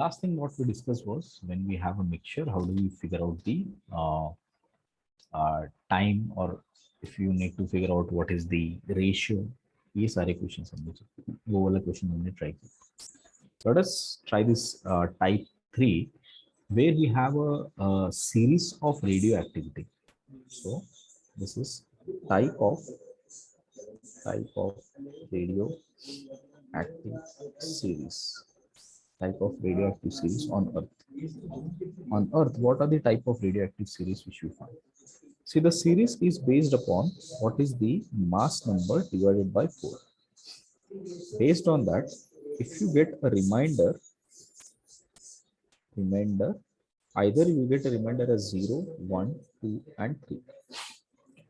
last thing what we discussed was when we have a mixture, how do we figure out the time, or if you need to figure out what is the ratio. ये सारे questions हमने वो वाला question हमने try किया. Let us try this type 3 where we have a series of radioactivity. So this is type of radioactive series. Type of radioactive series on Earth. On Earth, what are the type of radioactive series which we find? See, the series is based upon what is the mass number divided by 4. Based on that, if you get a remainder, either you get a remainder as 0, 1, 2, and 3.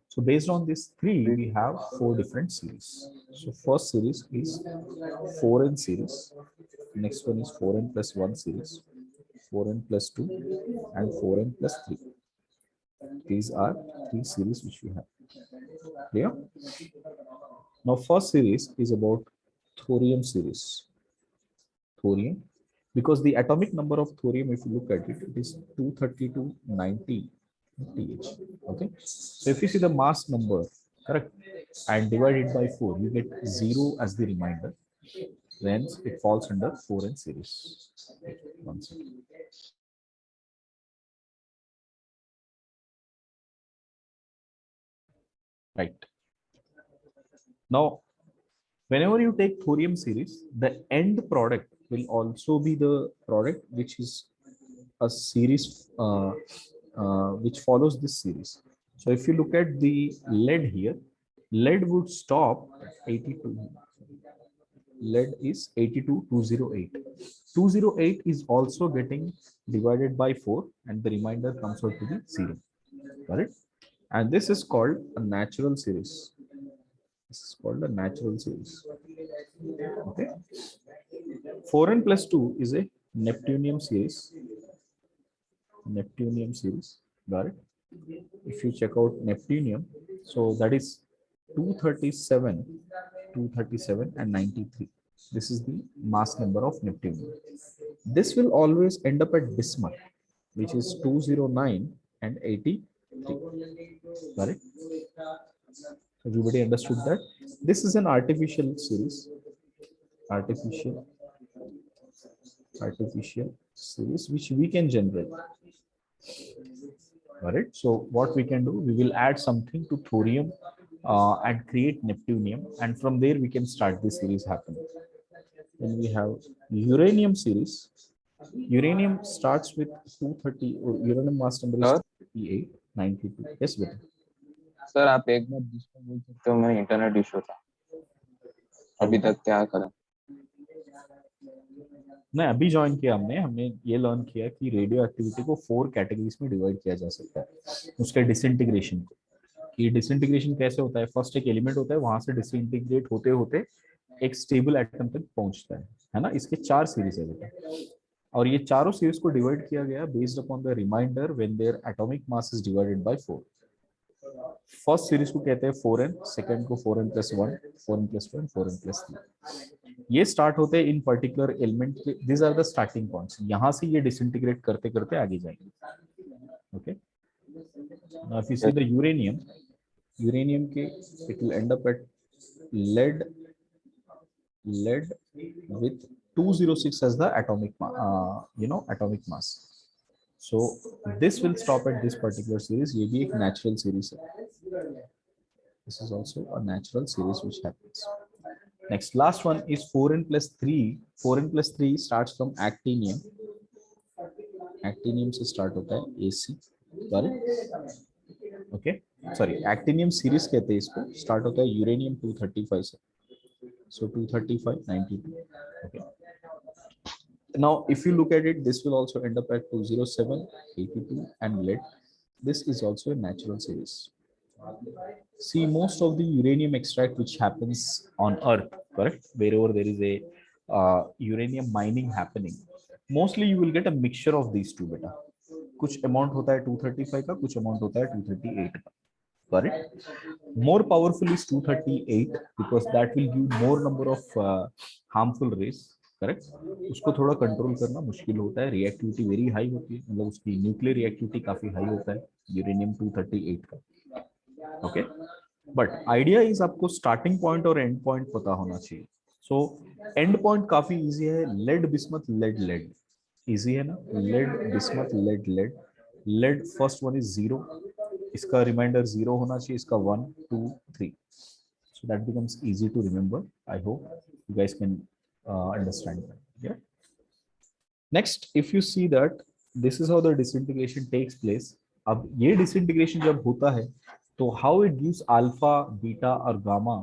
So based on this 3, we have 4 different series. So first series is 4n series. Next one is 4n plus 1 series, 4n plus 2, and 4n plus 3. These are 3 series which we have. Clear? Now first series is about thorium series. Thorium, because the atomic number of thorium, if you look at it, it is 232 90 th. Okay, so if you see the mass number, correct, and divide it by 4, you get 0 as the remainder. Then it falls under 4n series. One second. Right. Now, whenever you take thorium series, the end product will also be the product which is a series which follows this series. So if you look at the lead here, lead would stop at 82. Lead is 82 208. 208 is also getting divided by 4 and the remainder comes out to be 0. Correct? And this is called a natural series. This is called a natural series. Okay. 4n plus 2 is a Neptunium series. Neptunium series. Got it? If you check out Neptunium, so that is 237, 237 and 93. This is the mass number of Neptunium. This will always end up at bismuth, which is 209 and 83. Got it? Everybody understood that? This is an artificial series. Artificial series which we can generate. All right, so what we can do, we will add something to thorium and create Neptunium, and from there we can start the series happening. Then we have uranium series. Uranium starts with 230, or uranium mass number is 38, 92. Yes, बेटा. Sir आप एक बार जिसको बोल सकते हो, मेरा internet issue था अभी तक, क्या करें? नहीं, अभी ज्वाइन किया हमने ये लर्न किया कि रेडियो एक्टिविटी को 4 कैटेगरीज में डिवाइड किया जा सकता है. उसके डिसइंटीग्रेशन को, कि डिसइंटीग्रेशन कैसे होता है. फर्स्ट एक एलिमेंट होता है, वहां से डिसइंटीग्रेट होते होते एक स्टेबल एटम तक पहुंचता है ना. इसके 4 सीरीज है बेटा, और ये चारों सीरीज को डिवाइड किया गया based upon the remainder when there atomic mass is divided by 4. First series को कहते हैं 4n, सेकंड को 4n plus 1, 4n plus 1, 4n plus 3. ये स्टार्ट होते हैं इन पर्टिकुलर एलिमेंट के. This are the starting points. यहाँ से ये डिसइंटीग्रेट करते करते आगे जाएंगे. Okay, now if you see the uranium के, it will end up at lead with 206 as the atomic atomic mass. So this will stop at this particular series. ये भी एक natural series है. This is also a natural series which happens. Next, last one is 4n plus 3. 4n plus 3 starts from actinium. Actinium से start होता है AC. Got it? Okay. Sorry, actinium series कहते हैं इसको. Start होता है uranium 235 से. So 235, 92. Okay. Now, if you look at it, this will also end up at 207, 82, and lead. This is also a natural series. See, most of the uranium extract which happens on Earth, correct? Wherever there is a uranium mining happening, mostly you will get a mixture of these two beta. कुछ amount होता है 235 का, कुछ amount होता है 238 का. Got it? More powerful is 238 because that will give more number of harmful rays. Correct, उसको थोड़ा कंट्रोल करना मुश्किल होता है, रिएक्टिविटी वेरी हाई होती है, मतलब उसकी न्यूक्लियर रिएक्टिविटी काफी हाई होता है यूरेनियम 238 का। ओके, बट आइडिया इज आपको स्टार्टिंग पॉइंट और एंड पॉइंट पता होना चाहिए। सो एंड पॉइंट काफी इजी है, lead bismuth lead lead, easy है ना, lead bismuth lead lead, lead first one is 0, इसका रिमाइंडर 0 होना चाहिए, इसका 1 2 3, so that becomes easy to remember. I hope you guys can understand that. Yeah, next if you see that this is how the disintegration takes place, अब ये disintegration जब होता है तो how it gives alpha beta or gamma,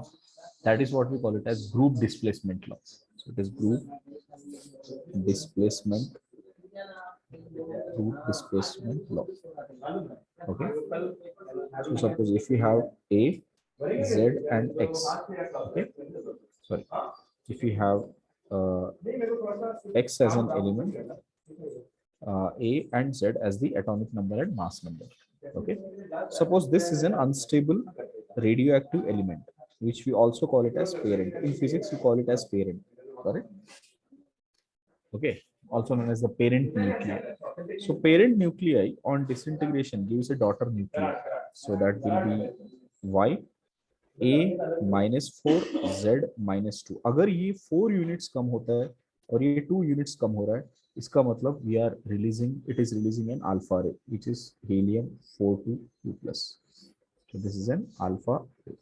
that is what we call it as group displacement law. So it is group displacement law. Okay, so suppose if you have a z and x, okay, sorry, if you have uh, x as an element, a and z as the atomic number and mass number. Okay, suppose this is an unstable radioactive element, which we also call it as parent. In physics we call it as parent, correct? Okay, also known as the parent nuclei. So parent nuclei on disintegration gives a daughter nuclei, so that will be y a -4 z -2। अगर ये 4 units कम होता है और ये 2 units कम हो रहा है, इसका मतलब we are releasing, it is releasing an alpha ray which is helium 42 plus. So this is an alpha ray,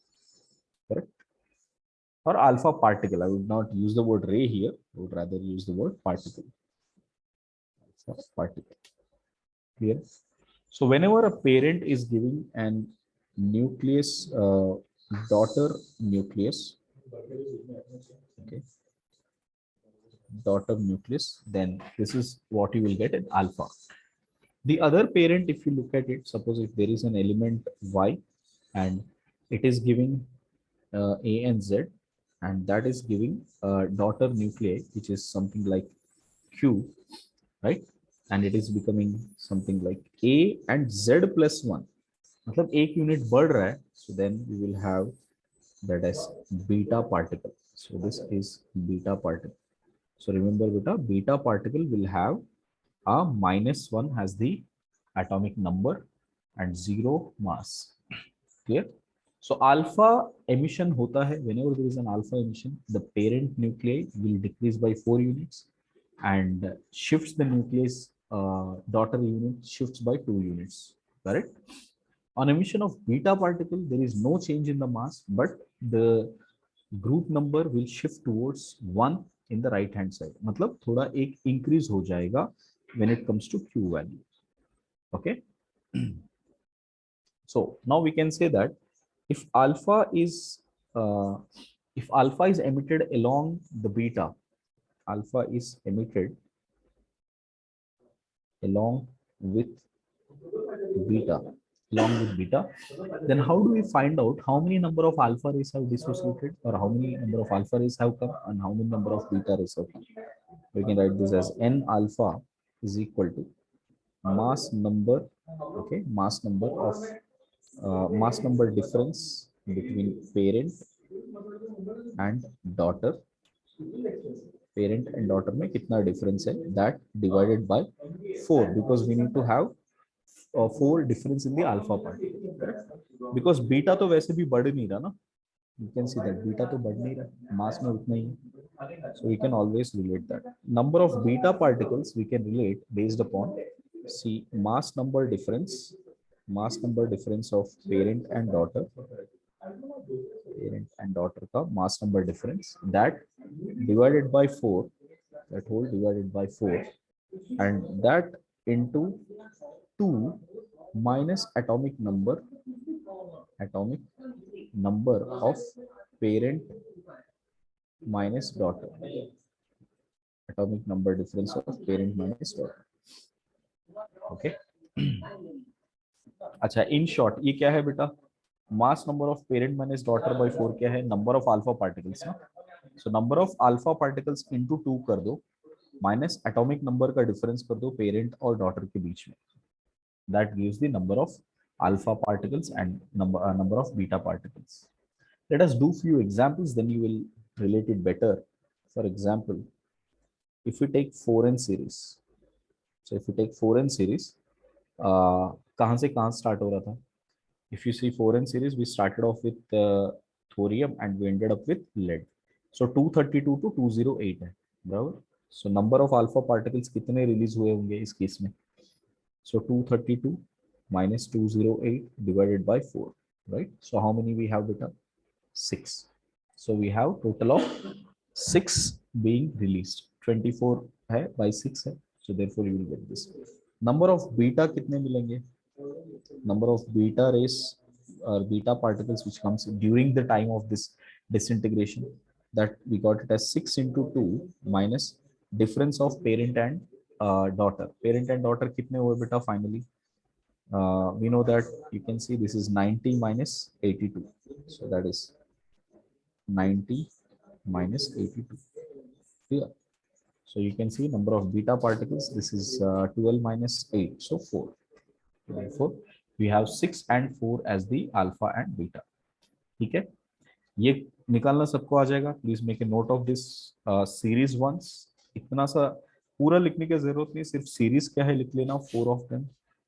correct? Or alpha particle. I would not use the word ray here. I would rather use the word particle. Alpha particle. Clear? So whenever a parent is giving an nucleus, daughter nucleus, okay, daughter nucleus, then this is what you will get in alpha. The other parent, if you look at it, suppose if there is an element y and it is giving a and z, and that is giving a daughter nuclei which is something like q, right? And it is becoming something like a and z plus 1, मतलब एक unit बढ़ रहा है, so then we will have that as beta particle. So this is beta particle. So remember beta, beta particle will have a -1 has the atomic number and 0 mass. Clear? So alpha emission hota hai, whenever there is an alpha emission, the parent nuclei will decrease by 4 units and shifts the nucleus, daughter unit shifts by 2 units, correct? On emission of beta particle, there is no change in the mass, but the group number will shift towards 1 in the right hand side, मतलब थोड़ा एक increase हो जाएगा when it comes to Q value. Okay. So now we can say that if alpha is emitted along the beta, alpha is emitted along with beta, then how do we find out how many number of alpha rays have dissociated, or how many number of alpha rays have come and how many number of beta rays have come? We can write this as n alpha is equal to mass number, okay, mass number difference between parent and daughter, parent and daughter में कितना difference है, that divided by 4, because we need to have 4 difference in the alpha particle, correct? Because beta तो वैसे भी बढ़ नहीं रहा ना, you can see that beta तो बढ़ नहीं रहा, mass में उतना ही है, so we can always relate that number of beta particles we can relate based upon, see, mass number difference of parent and daughter का mass number difference, that divided by 4, that whole divided by 4, and that into 2 minus atomic number of parent minus daughter, atomic number difference of parent minus daughter. Okay. अच्छा, in short ये क्या है बेटा, mass number of parent minus daughter by 4 क्या है, number of alpha particles ना, so number of alpha particles into 2 कर दो, माइनस एटॉमिक नंबर का डिफरेंस कर दो पेरेंट और डॉटर के बीच में, that gives the number of alpha particles and number of beta particles. Let us do few examples, then you will relate it better. For example, if we take 4n series, so if we take 4n series, कहाँ से कहाँ start हो रहा था? If you see 4n series, we started off with thorium and we ended up with lead. So 232 to 208 है, बराबर? So number of alpha particles कितने release हुए होंगे इस केस में? So 232 minus 208 divided by 4, right? So how many we have beta? 6. So we have total of 6 being released. 24 है by 6 है. So therefore you will get this. Number of beta कितने मिलेंगे? Number of beta rays or beta particles which comes during the time of this disintegration, that we got it as 6 into 2 minus difference of parent and daughter. Parent and daughter कितने हुए बेटा finally? We know that you can see this is 90 minus 82. So that is 90 minus 82. Clear? So you can see number of beta particles. This is 12 minus 8. So 4. Therefore, we have 6 and 4 as the alpha and beta. ठीक है, ये निकालना सबको आ जाएगा. Please make a note of this series once. इतना सा पूरा लिखने की जरूरत नहीं, सिर्फ सीरीज क्या है लिख लेना, 4 of them,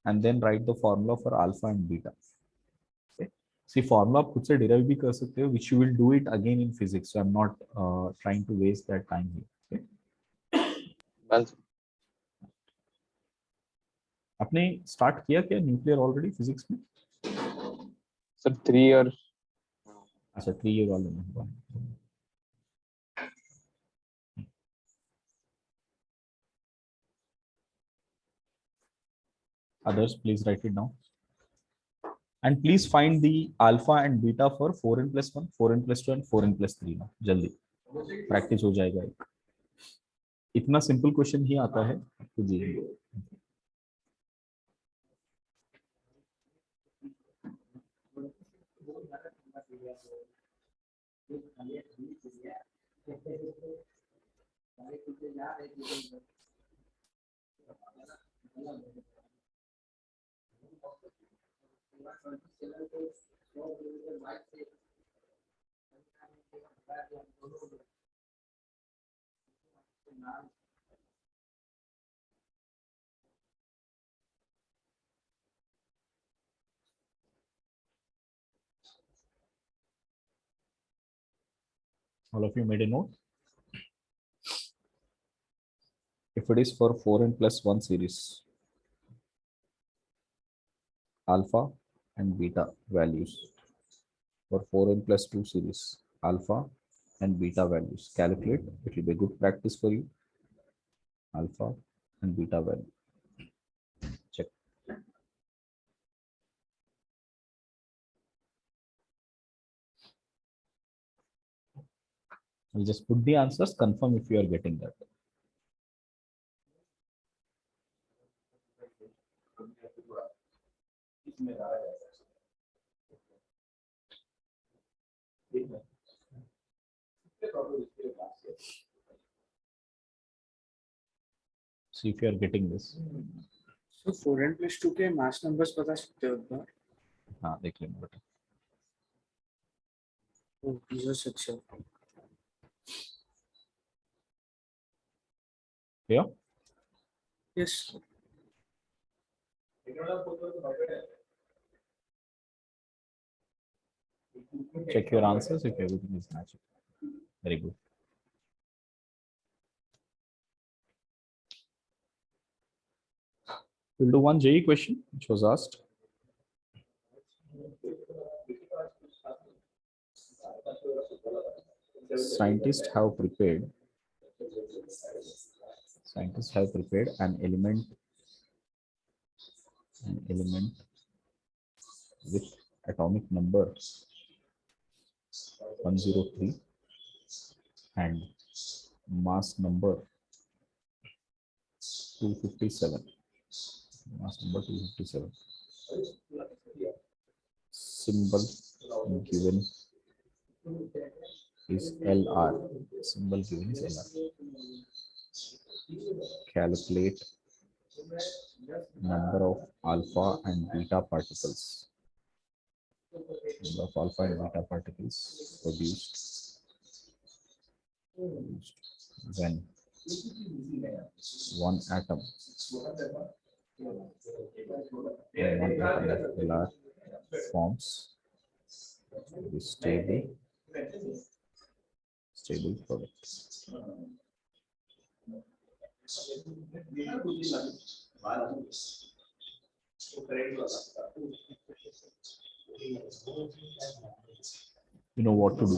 and then write the formula for alpha and beta. See formula आप खुद से डिराइव भी कर सकते हो, which you will do it again in physics. So I am not trying to waste that time here. बस आपने start किया क्या न्यूक्लियर ऑलरेडी फिजिक्स में? Sir 3 year. अच्छा 3 ईयर वाले में हुआ. Others, please write it down. And please find the alpha and beta for 4n plus 1, 4n plus 2 and 4n plus 3 ना. जल्दी प्रैक्टिस हो जाएगा. एक इतना सिंपल क्वेश्चन ही आता है तो जी. All of you made a note. If it is for 4n plus 1 series, alpha and beta values, for 4n plus 2 series, alpha and beta values, calculate. It will be a good practice for you. Alpha and beta value. Check. I'll just put the answers, confirm if you are getting that. See if you are getting this. So 4n plus 2 के mass numbers बता सकते हो एक बार? हाँ देख लेना बेटा. Oh, these are such a. Yeah. Yes. Check your answers if everything is matching. Very good. We'll do one JE question which was asked. Scientists have prepared an element with atomic number 103 and mass number 257. Mass number 257. Symbol given is LR. Symbol given is LR. Calculate number of alpha and beta particles. Number of alpha and beta particles produced when one atom. And one atom of LR forms the stable product. You know what to do.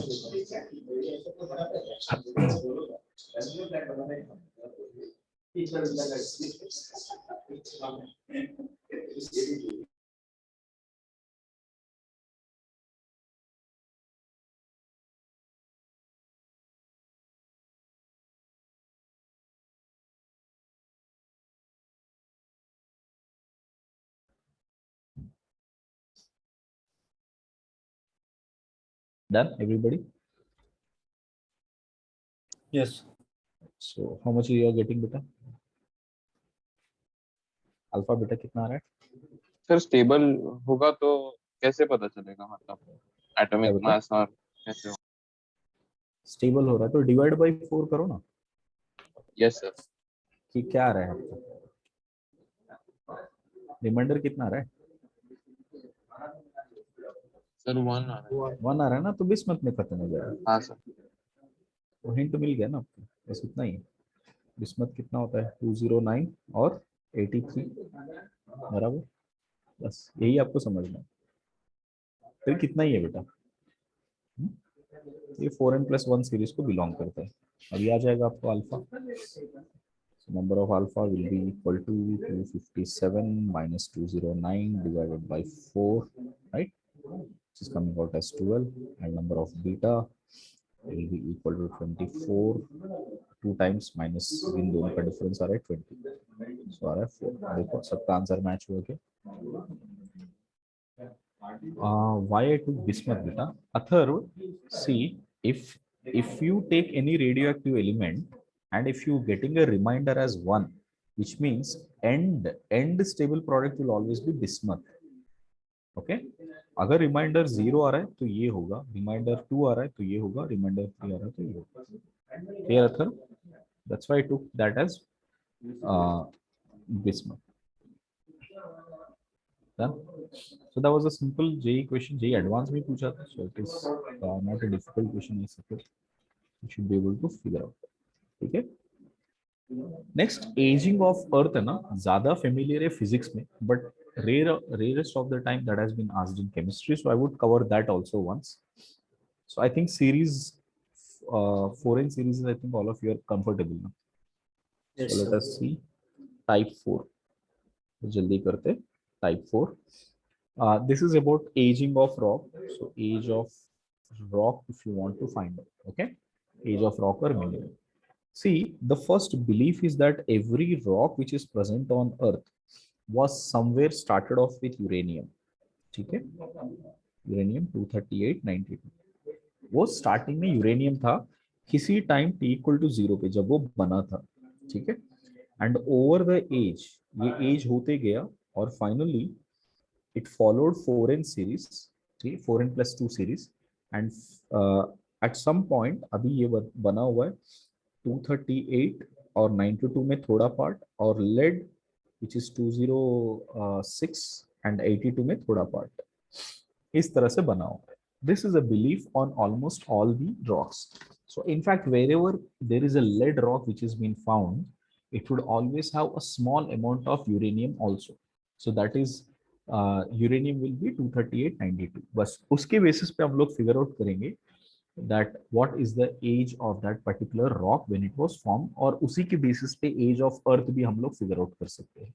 Done, everybody? Yes. So how much you are getting, beta? Alpha beta कितना आ रहा है? Sir stable होगा तो कैसे पता चलेगा, मतलब atomic क्या बता? मास और कैसे? स्टेबल हो रहा है तो डिवाइड बाय 4 करो ना, यस सर। कि क्या आ रहा है आपका रिमाइंडर कितना आ रहा है? सर 1 आ रहा है। 1 आ रहा है ना, तो बिस्मत में खत्म हो जाएगा। हाँ सर। तो हिंट मिल गया ना आपको, बस इतना ही। बिस्मत कितना होता है? 209 और 83 बराबर, बस यही आपको समझना है। फिर कितना ही है बेटा? ये 4n+1 सीरीज को बिलोंग करता है। अब ये आ जाएगा आपको alpha, number of alpha will be equal to 257 minus 209 divided by 4, right? Which is coming out as 12, and number of beta will be equal to 24, 2 times minus इन दोनों का डिफरेंस आ रहा है 20, so आ रहा है 4। देखो सबका आंसर मैच हुआ क्या? Why I took bismuth beta? Atharv, see, if you take any radioactive element and if you getting a reminder as 1, which means end stable product will always be bismuth. Okay, अगर reminder 0 आ रहा है तो ये होगा, reminder 2 आ रहा है तो ये होगा, रिमाइंडर 3 आ रहा है तो ये होगा। Clear Atharv? That's why I took that as bismuth. Done. So that was a simple JEE question. JEE advanced में पूछा था, so it is not a difficult question. I suppose you should be able to figure out. ठीक है? Next, aging of Earth है ना, ज़्यादा familiar है physics में, but rarest of the time that has been asked in chemistry. So I would cover that also once. So I think series 4n series, I think all of you are comfortable now. Yes, So let sir. us see type 4. जल्दी करते type 4. This is about aging of rock. So age of rock, if you want to find out, okay, age of rock or mineral. See, the first belief is that every rock which is present on Earth was somewhere started off with uranium. ठीक है, uranium 23892 वो starting में uranium था किसी time t = 0 पे जब वो बना था। ठीक है, एंड ओवर द एज ये एज होते गया और finally it followed 4n series, 4n+2 series, and at some point अभी ये बना हुआ है 238 और 92 में थोड़ा पार्ट, और lead which is 206 and 82 में थोड़ा पार्ट, इस तरह से बना हुआ है। This is a belief on almost all the rocks. So in fact, wherever there is a lead rock which has been found, it would always have a small amount of uranium also. So that is uranium will be 23892. बस उसके basis पे हम लोग figure out करेंगे that what is the age of that particular rock when it was formed, और उसी के basis पे age of earth भी हम लोग फिगर आउट कर सकते हैं।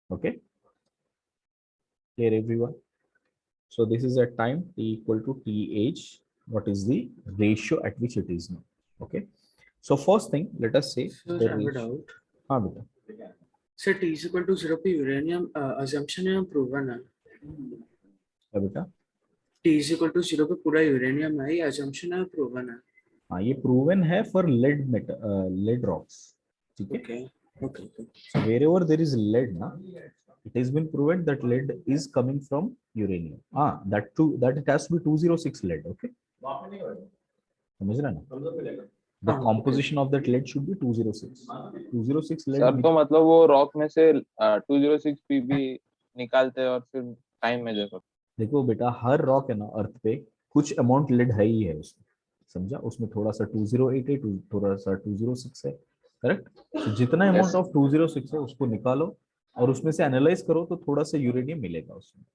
Okay, clear everyone? So this is at time t = t age. What is the ratio at which it is now? Okay, so first thing, let us say Sir, the I have a ratio. doubt. हाँ बेटा, Sir, T is equal to 0 पे uranium assumption है या proven है? क्या बेटा? T is equal to 0 पे पूरा यूरेनियम है, ये assumption है या proven है? हाँ, ये प्रूवन है फॉर लेड लेड रॉक्स। ठीक है, Okay, okay, okay. so wherever there is lead ना, it has been proven that lead is coming from uranium. That too, that it has to be 206 lead. Okay, समझ रहे ना? the हाँ, composition of that lead should be 206. 206 lead sir तो मतलब वो rock में से 206 पीबी निकालते हैं और फिर टाइम मेजर करते देखो बेटा, हर रॉक है ना अर्थ पे, कुछ अमाउंट लेड है ही है उसमें, समझा? उसमें थोड़ा सा 208 है, थोड़ा सा 206 है, करेक्ट? तो जितना हैं। अमाउंट यस ऑफ 206 है उसको निकालो और उसमें से एनालाइज करो तो थोड़ा सा यूरेनियम मिलेगा उसमें,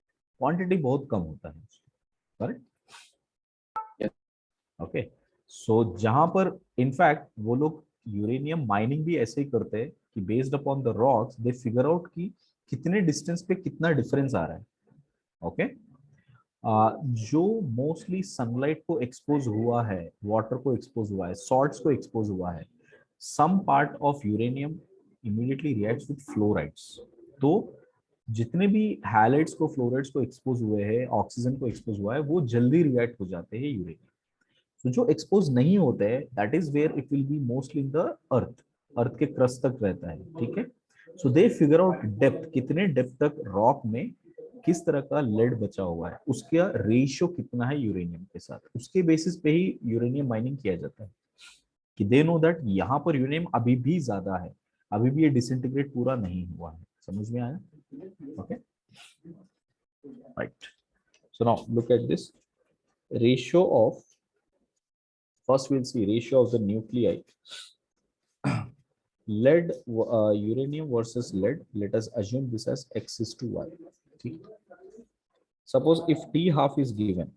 क्वांटिटी बहुत कम होता है, करेक्ट? यस ओके, सो जहां पर इनफैक्ट वो लोग यूरेनियम माइनिंग भी ऐसे ही करते हैं कि based upon the rocks they figure out कि कितने डिस्टेंस पे कितना डिफरेंस आ रहा है। ओके, जो मोस्टली सनलाइट को एक्सपोज हुआ है, वाटर को एक्सपोज हुआ है, सॉल्ट्स को एक्सपोज हुआ है, some part of uranium immediately reacts with fluorides. तो जितने भी हैलाइड्स को, फ्लोराइड्स को एक्सपोज हुए हैं, ऑक्सीजन को एक्सपोज हुआ है, वो जल्दी रिएक्ट हो जाते हैं यूरेनियम। तो जो एक्सपोज नहीं होते हैं, that is where it will be mostly in the earth, earth के क्रस्ट तक रहता है, ठीक है? So they figure out depth, कितने डेप्थ तक रॉक में किस तरह का लेड बचा हुआ है, उसका रेशियो कितना है यूरेनियम के साथ, उसके बेसिस पे ही यूरेनियम माइनिंग किया जाता है कि दे नो दैट यहाँ पर यूरेनियम अभी भी ज्यादा है, अभी भी ये डिसइंटीग्रेट पूरा नहीं हुआ है। समझ में आया? Okay, right. So now look at this ratio of, first we'll see ratio of the nuclei. Lead, uranium versus lead. Let us assume this as x is to y. ठीक? Suppose if t half is given,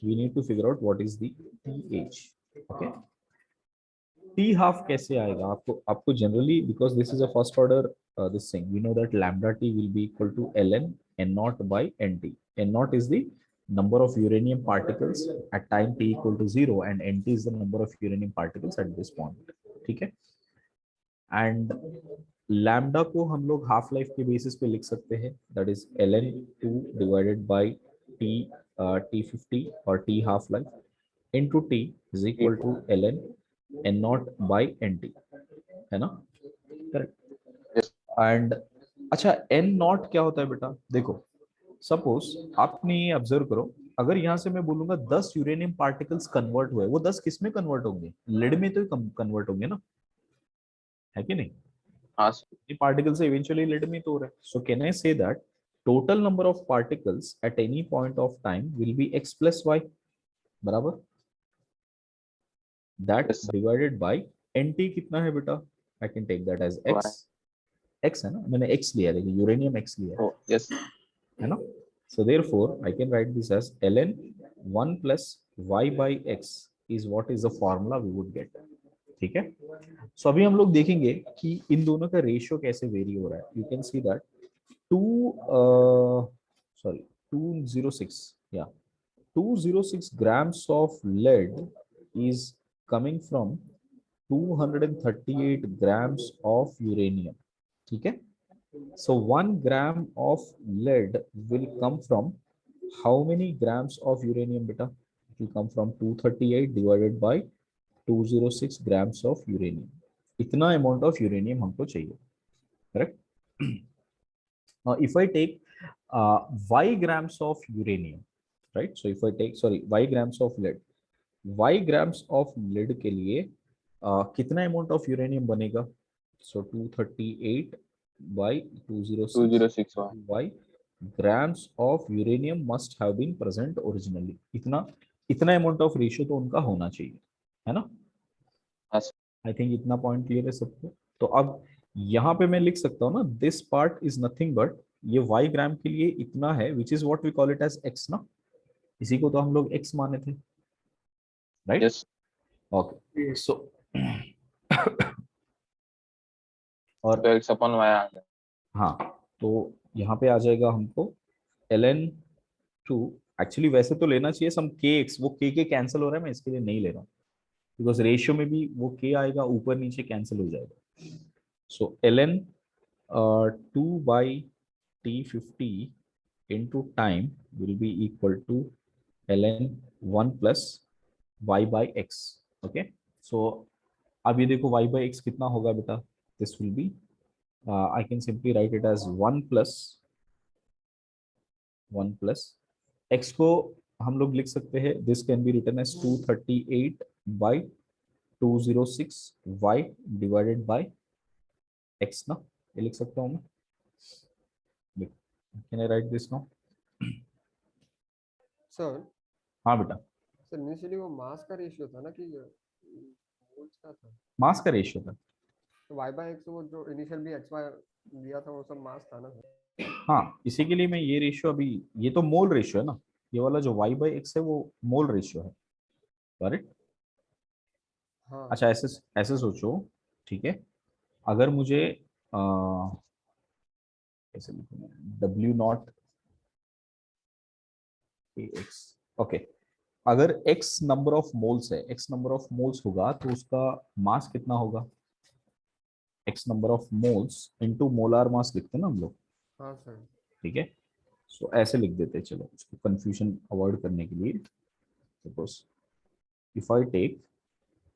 we need to figure out what is the th. Okay, t half कैसे आएगा? आपको generally, because this is a first order this thing, we know that lambda t will be equal to ln n naught by nt. N naught is the number of uranium particles at time t equal to 0 and nt is the number of uranium particles at this point, ठीक है? And lambda को हम लोग half life के basis पे लिख सकते हैं, that is ln 2 divided by t, t50 और t half life into t is equal to ln n naught by nt, है ना? करेक्ट। यस एंड अच्छा, n नॉट क्या होता है बेटा? देखो, सपोज आपने ये ऑब्जर्व करो, अगर यहाँ से मैं बोलूंगा 10 यूरेनियम पार्टिकल्स कन्वर्ट हुए, वो 10 किस में कन्वर्ट होंगे? लेड में तो कन्वर्ट होंगे ना, है कि नहीं? हाँ sir The particles eventually lead me to rest. So can I say that total number of particles at any point of time will be x plus y, बराबर? That yes sir divided by nt कितना है बेटा? I can take that as x. x है ना, मैंने x लिया, लेकिन uranium x लिया ओ यस है ना? So therefore I can write this as ln 1 plus y by x is what is the formula we would get. ठीक है? सो अभी हम लोग देखेंगे कि इन दोनों का रेशियो कैसे वेरी हो रहा है. You can see that 206, yeah, 206 grams of lead is coming from 238 grams of uranium. ठीक है? So 1 gram of lead will come from how many grams of uranium beta? It will come from 238 divided by 206 grams of uranium. इतना amount of uranium हमको चाहिए, correct? Now if I take y grams of uranium, right? So if I take, sorry, y grams of lead, y grams of lead के लिए कितना amount of uranium बनेगा? So 238 by 206 2061 y grams of uranium must have been present originally. इतना amount of ratio तो उनका होना चाहिए, है ना? हाँ सर आई थिंक इतना पॉइंट क्लियर है सबको. तो अब यहाँ पे मैं लिख सकता हूँ ना, this part is nothing but, ये y ग्राम के लिए इतना है, which is what we call it as x ना, इसी को तो हम लोग x माने थे, राइट? Yes okay, yes. सो और तो x अपन y आ गया हाँ, तो यहाँ पे आ जाएगा हमको ln 2. एक्चुअली वैसे तो लेना चाहिए सम kx, वो k कैंसिल हो रहा है, मैं इसके लिए नहीं ले रहा हूँ, बिकॉज रेशियो में भी वो k आएगा, ऊपर नीचे कैंसिल हो जाएगा. सो ln 2 by t50 into time will be equal to ln 1 plus y by x. Okay, so अब ये देखो y by x कितना होगा बेटा? This will be I can simply write it as 1 plus x को हम लोग लिख सकते हैं this can be written as 238 by 206 y divided by x ना, ये लिख सकता हूँ मैं। Can I write this now? Sir हाँ बेटा, सर इनिशियली वो मास का रेशियो था ना कि मोल्स का था? मास का रेशियो था। तो y बाय x वो जो इनिशियल भी x y दिया था वो सब मास था ना सर? हाँ, इसी के लिए मैं ये रेशियो अभी, ये तो मोल रेशियो है ना, ये वाला जो y बाई एक्स है वो मोल रेशियो है, करेक्ट? हाँ अच्छा, ऐसे ऐसे सोचो, ठीक है, अगर मुझे कैसे लिखूं मैं, डब्ल्यू नॉट एक्स, ओके, अगर x नंबर ऑफ मोल्स है, x नंबर ऑफ मोल्स होगा तो उसका मास कितना होगा? x number of moles into molar mass लिखते हैं ना हम लोग, हाँ सर। ठीक है। सो ऐसे लिख देते हैं, चलो उसको कंफ्यूजन अवॉइड करने के लिए। Suppose if I take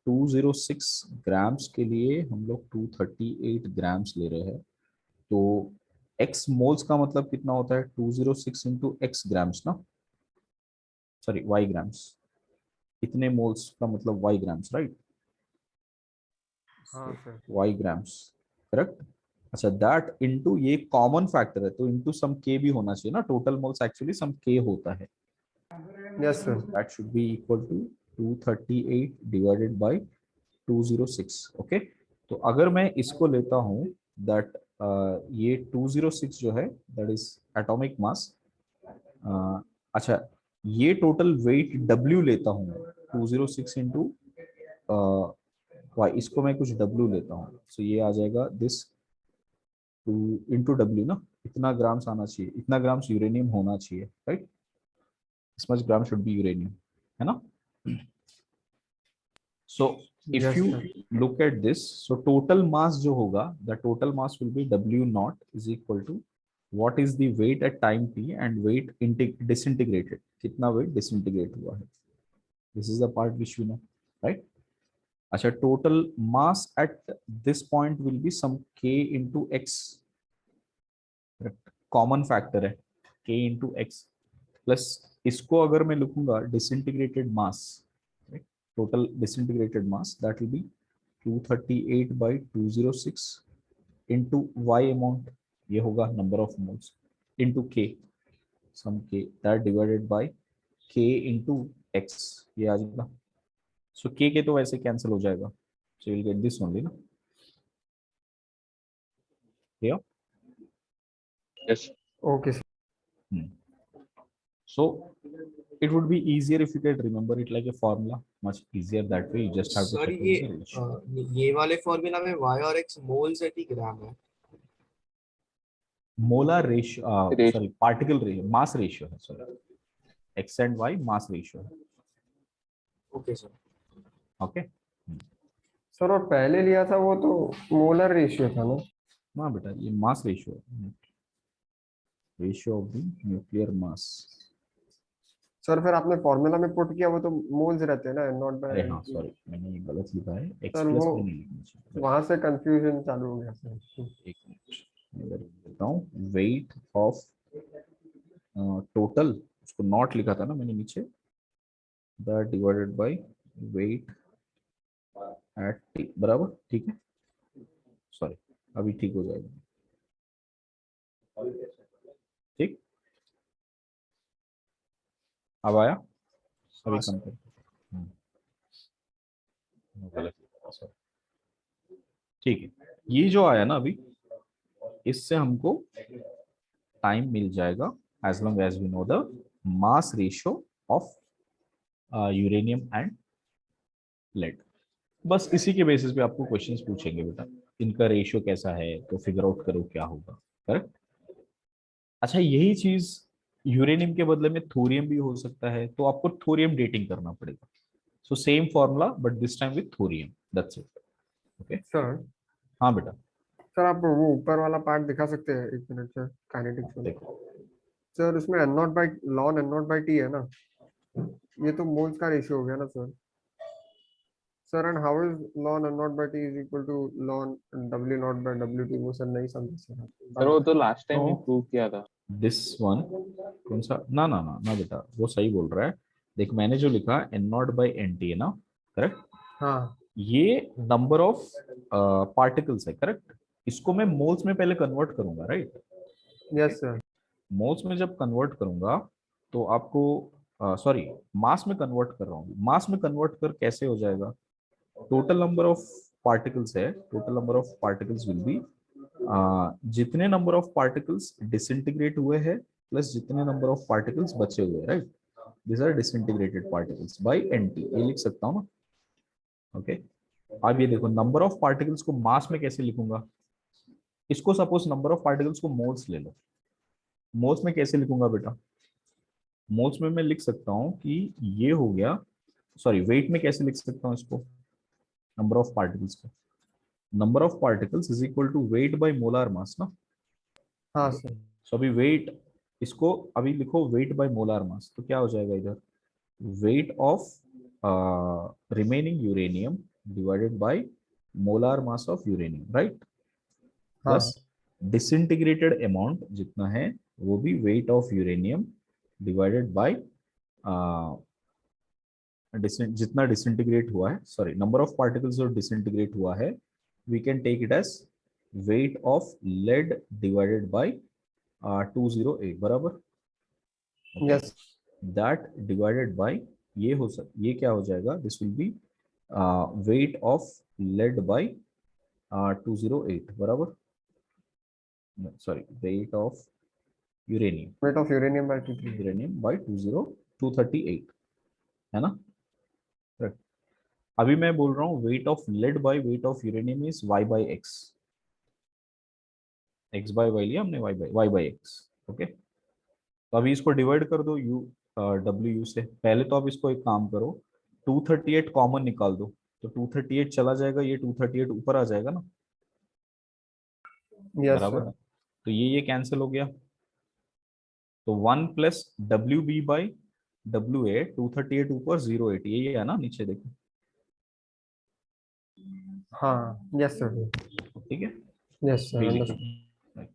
206 grams के लिए हम लोग 238 ग्राम्स ले रहे हैं, तो x मोल्स का मतलब कितना होता है? 206 इंटू एक्स ग्राम्स ना, सॉरी y ग्राम्स, इतने मोल्स का मतलब y ग्राम्स, राइट? हाँ सर। y grams, correct. अच्छा, दैट इनटू, ये कॉमन फैक्टर है तो इनटू सम k भी होना चाहिए ना, total moles actually some k होता है, yes sir. That should be equal to 238 divided by 206, okay. तो अगर मैं इसको लेता हूँ दैट ये 206 जो है दैट इज एटॉमिक मास, अच्छा, ये टोटल वेट W लेता हूँ 206 इंटू वाई, इसको मैं कुछ W लेता हूँ, सो ये आ जाएगा दिस 2 इंटू डब्ल्यू ना, इतना ग्राम्स आना चाहिए, इतना ग्राम्स यूरेनियम होना चाहिए, right? This much gram should be uranium, है ना? सो if yes you sir. look at this, so total mass जो होगा, the total mass will be W naught is equal to what is the weight at time t and weight disintegrated, कितना weight disintegrate हुआ है, this is the part which we know, right? अच्छा, total mass at this point will be some k into x, common factor है k into x, plus इसको अगर मैं लिखूंगा disintegrated mass, total disintegrated mass that will be 238 by 206 into Y amount, ये होगा number of moles, into K, some K, that divided by K into X, ये आ जाएगा। सो के तो वैसे कैंसिल हो जाएगा, so you will get this only ना, clear? Yes okay sir. So it would be easier if you could remember it like a formula, much easier that way. You just have to sir check ये out the ratio. ये वाले formula में y और x moles है कि ग्राम है? Molar ratio, Ratio. sorry, particle ratio, mass ratio है, sorry, x and y mass ratio है, ओके सर। okay? सर और पहले लिया था वो तो मोलर रेशियो था ना? हाँ बेटा, ये mass ratio है, ratio of the nuclear mass. Sir फिर आपने फॉर्मूला में पुट किया वो तो मोल्स रहते हैं ना, नॉट बाय अरे हाँ, सॉरी, मैंने ये गलत लिखा है, x सर प्लस वो में नहीं लिखना चाहिए, वहां से कंफ्यूजन चालू हो गया सर। एक मिनट, मैं इधर लिखता हूँ, weight of total, उसको नॉट लिखा था ना मैंने नीचे, that divided by weight at t, बराबर, ठीक है, सॉरी, अभी ठीक हो जाएगा, ठीक, अब आया, अभी हाँ कम सर। कर, गलत, sorry, ठीक है, ये जो आया ना अभी, इससे हमको टाइम मिल जाएगा as long as we know the mass ratio of uranium and lead. बस इसी के बेसिस पे आपको क्वेश्चंस पूछेंगे बेटा, इनका रेशियो कैसा है तो फिगर आउट करो क्या होगा, करेक्ट? अच्छा, यही चीज यूरेनियम के बदले में थोरियम भी हो सकता है, तो आपको थोरियम डेटिंग करना पड़ेगा, so same formula but this time with thorium, that's it, okay? Sir हाँ बेटा, सर आप वो ऊपर वाला पार्ट दिखा सकते हैं एक मिनट सर, काइनेटिक्स में? देखो, सर उसमें N naught by ln N naught by T है ना, ये तो मोल्स का रेशियो हो गया ना sir? Sir and how is ln N naught by T is equal to ln W naught by W T? वो सर नहीं समझे सर। सर वो तो लास्ट टाइम ही तो प्रूव किया था। दिस वन कौन सा, ना ना ना ना बेटा, वो सही बोल रहा है। देख मैंने जो लिखा N naught by N T है ना, करेक्ट। हाँ ये नंबर ऑफ पार्टिकल्स है, करेक्ट। इसको मैं मोल्स में पहले कन्वर्ट करूंगा, राइट। Yes sir. मोल्स में जब कन्वर्ट करूंगा तो आपको, सॉरी, मास में कन्वर्ट कर रहा हूँ। मास में कन्वर्ट कर कैसे हो जाएगा, टोटल नंबर ऑफ पार्टिकल्स है, total number of particles will B जितने नंबर ऑफ पार्टिकल्स डिसइंटीग्रेट हुए हैं प्लस जितने नंबर ऑफ पार्टिकल्स बचे हुए हैं, right. This are disintegrated particles by NT, ये लिख सकता हूँ ना। ओके, अब ये देखो नंबर ऑफ पार्टिकल्स को मास में कैसे लिखूंगा। इसको सपोज नंबर ऑफ पार्टिकल्स को मोल्स ले लो। मोल्स में कैसे लिखूंगा बेटा, मोल्स में मैं लिख सकता हूँ कि ये हो गया, सॉरी वेट में कैसे लिख सकता हूँ इसको, नंबर ऑफ पार्टिकल्स को, number of particles is equal to weight by molar mass ना। हाँ सर। सो अभी वेट, इसको अभी लिखो वेट बाय मोलार मास, तो क्या हो जाएगा इधर, weight of remaining uranium divided by molar mass of uranium, right. हाँ प्लस डिसइंटीग्रेटेड अमाउंट जितना है वो भी weight of uranium divided by जितना डिसइंटीग्रेट हुआ है, सॉरी नंबर ऑफ पार्टिकल्स जो डिसइंटीग्रेट हुआ है, we can take it as weight of lead divided by 208 बराबर। यस दैट डिवाइडेड बाय ये क्या हो जाएगा, this will be weight of lead by 208 बराबर, sorry weight of uranium, weight of uranium by 238। Uranium by 238 है ना, correct. अभी मैं बोल रहा हूँ weight of lead by weight of uranium is y by X, X by Y लिया हमने, y बाई एक्स। ओके, तो अभी इसको डिवाइड कर दो u डब्ल्यू यू से। पहले तो आप इसको एक काम करो, 238 कॉमन निकाल दो, तो 238 चला जाएगा, ये 238 ऊपर आ जाएगा ना, यस बराबर। सर। तो ये कैंसिल हो गया, तो 1 plus W B by W A, 238 ऊपर 08, ये है ना नीचे देखो, हाँ यस सर। ठीक है। यस सर ये लिखो, अंडरस्टूड। राइट।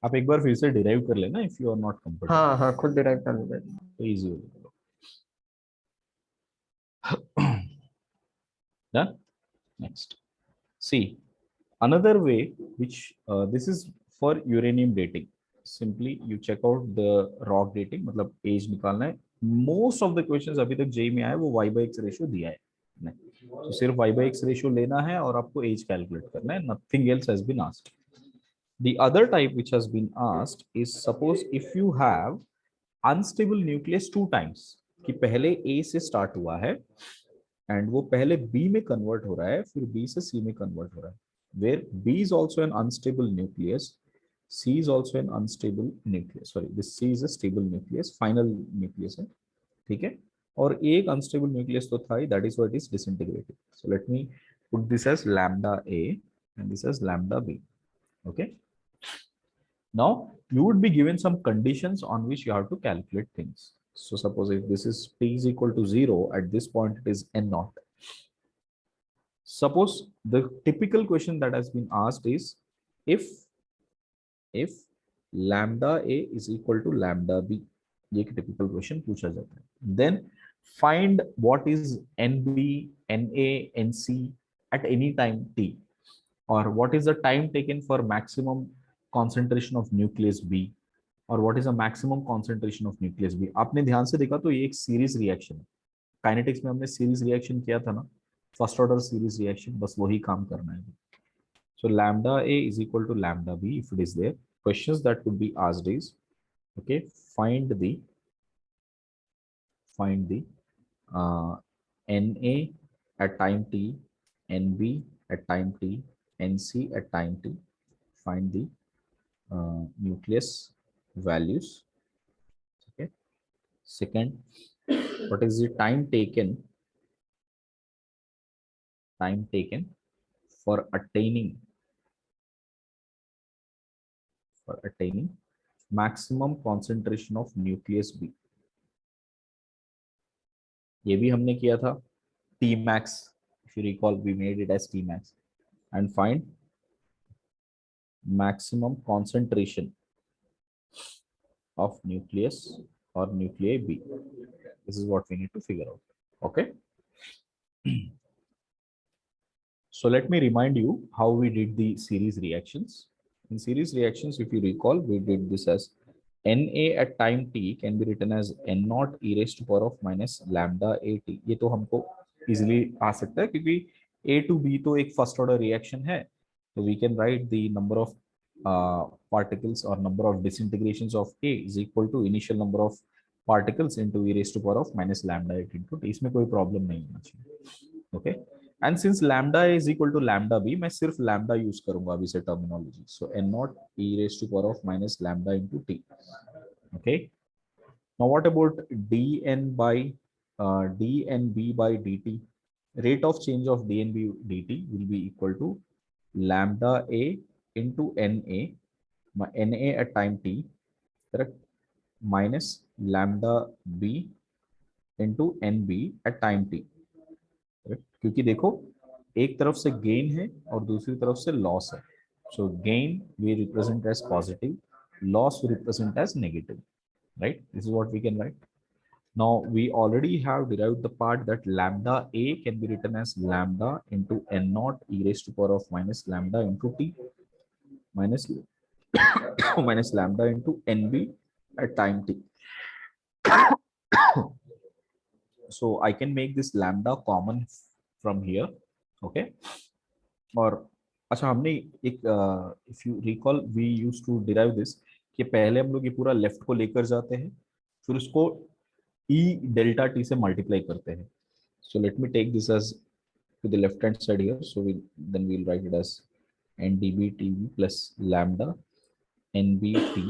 आप एक बार फिर से डिराइव कर लेना if you are not comfortable, हाँ हाँ खुद डिराइव कर लूंगा। तो इजी हो जाएगा। Done? Next. See, another way which this is for uranium dating. Simply you check out the rock dating, मतलब age निकालना है। Most of the questions अभी तक जेई में आए वो y by x रेशियो दिया है, नहीं तो सिर्फ y by x रेशियो लेना है और आपको एज कैलकुलेट करना है, nothing else has been asked. The other type which has been asked is suppose if you have unstable nucleus two times, कि पहले A से स्टार्ट हुआ है एंड वो पहले B में कन्वर्ट हो रहा है, फिर B से C में कन्वर्ट हो रहा है, where B is also an unstable nucleus, C is also an unstable nucleus, sorry this C is a stable nucleus, final nucleus है, ठीक है। और एक अनस्टेबल न्यूक्लियस तो था ही, that is what is disintegrated. So let me put this as lambda a and this as lambda b, okay. Now you would be given some conditions on which you have to calculate things. So suppose if this is p is equal to 0, at this point it is n naught. Suppose the typical question that has been asked is if lambda a is equal to lambda b, ये typical question पूछा जाता है। Then find what is nb, na, nc at any time t, or what is the time taken for maximum concentration of nucleus b, और what is the maximum concentration of nucleus B. आपने ध्यान से देखा तो ये एक series reaction है, kinetics में हमने सीरीज रिएक्शन किया था ना, फर्स्ट ऑर्डर सीरीज रिएक्शन, बस वही काम करना है। So lambda A is equal to lambda B if it is there. Questions that could be asked is, okay, find the na at time t, nb at time t, nc at time t, find the nucleus values, okay. Second, what is the time taken for attaining maximum concentration of nucleus b, ये भी हमने किया था t max, if you recall we made it as t max, and find maximum concentration of nucleus or nuclei B. This is what we need to figure out. Okay. So let me remind you how we did the series reactions. In series reactions, if you recall, we did this as Na at time t can be written as n naught e raised to power of minus lambda at. ये तो हमको easily आ सकता है क्योंकि A to B तो एक first order reaction है, so we can write the number of particles or number of disintegrations of A is equal to initial number of particles into e raised to power of minus lambda at into t. इसमें कोई problem नहीं होना चाहिए. Okay. And since lambda is equal to lambda b, मैं सिर्फ lambda use करूंगा अभी से terminology. So n naught e raised to power of minus lambda into t. Okay. Now what about dnb by dt? Rate of change of dnb dt will be equal to lambda a into na at time t, correct? Minus lambda b into nb at time t. क्योंकि देखो एक तरफ से gain है और दूसरी तरफ से लॉस है. So gain we represent as positive, loss we represent as negative, right? This is what we can write. Now we already have derived the part that lambda a can be written as lambda into n naught e raised to power of minus lambda into t minus minus lambda into nb at time t. So I can make this lambda common from here. Okay. और अच्छा हमने एक if you recall we use to derive this कि पहले हम लोग ये पूरा लेफ्ट को लेकर जाते हैं, फिर उसको e डेल्टा t से मल्टीप्लाई करते हैं. So let me take this as to the left hand side here. सो then we'll write it as ndb/tv plus lambda nbt,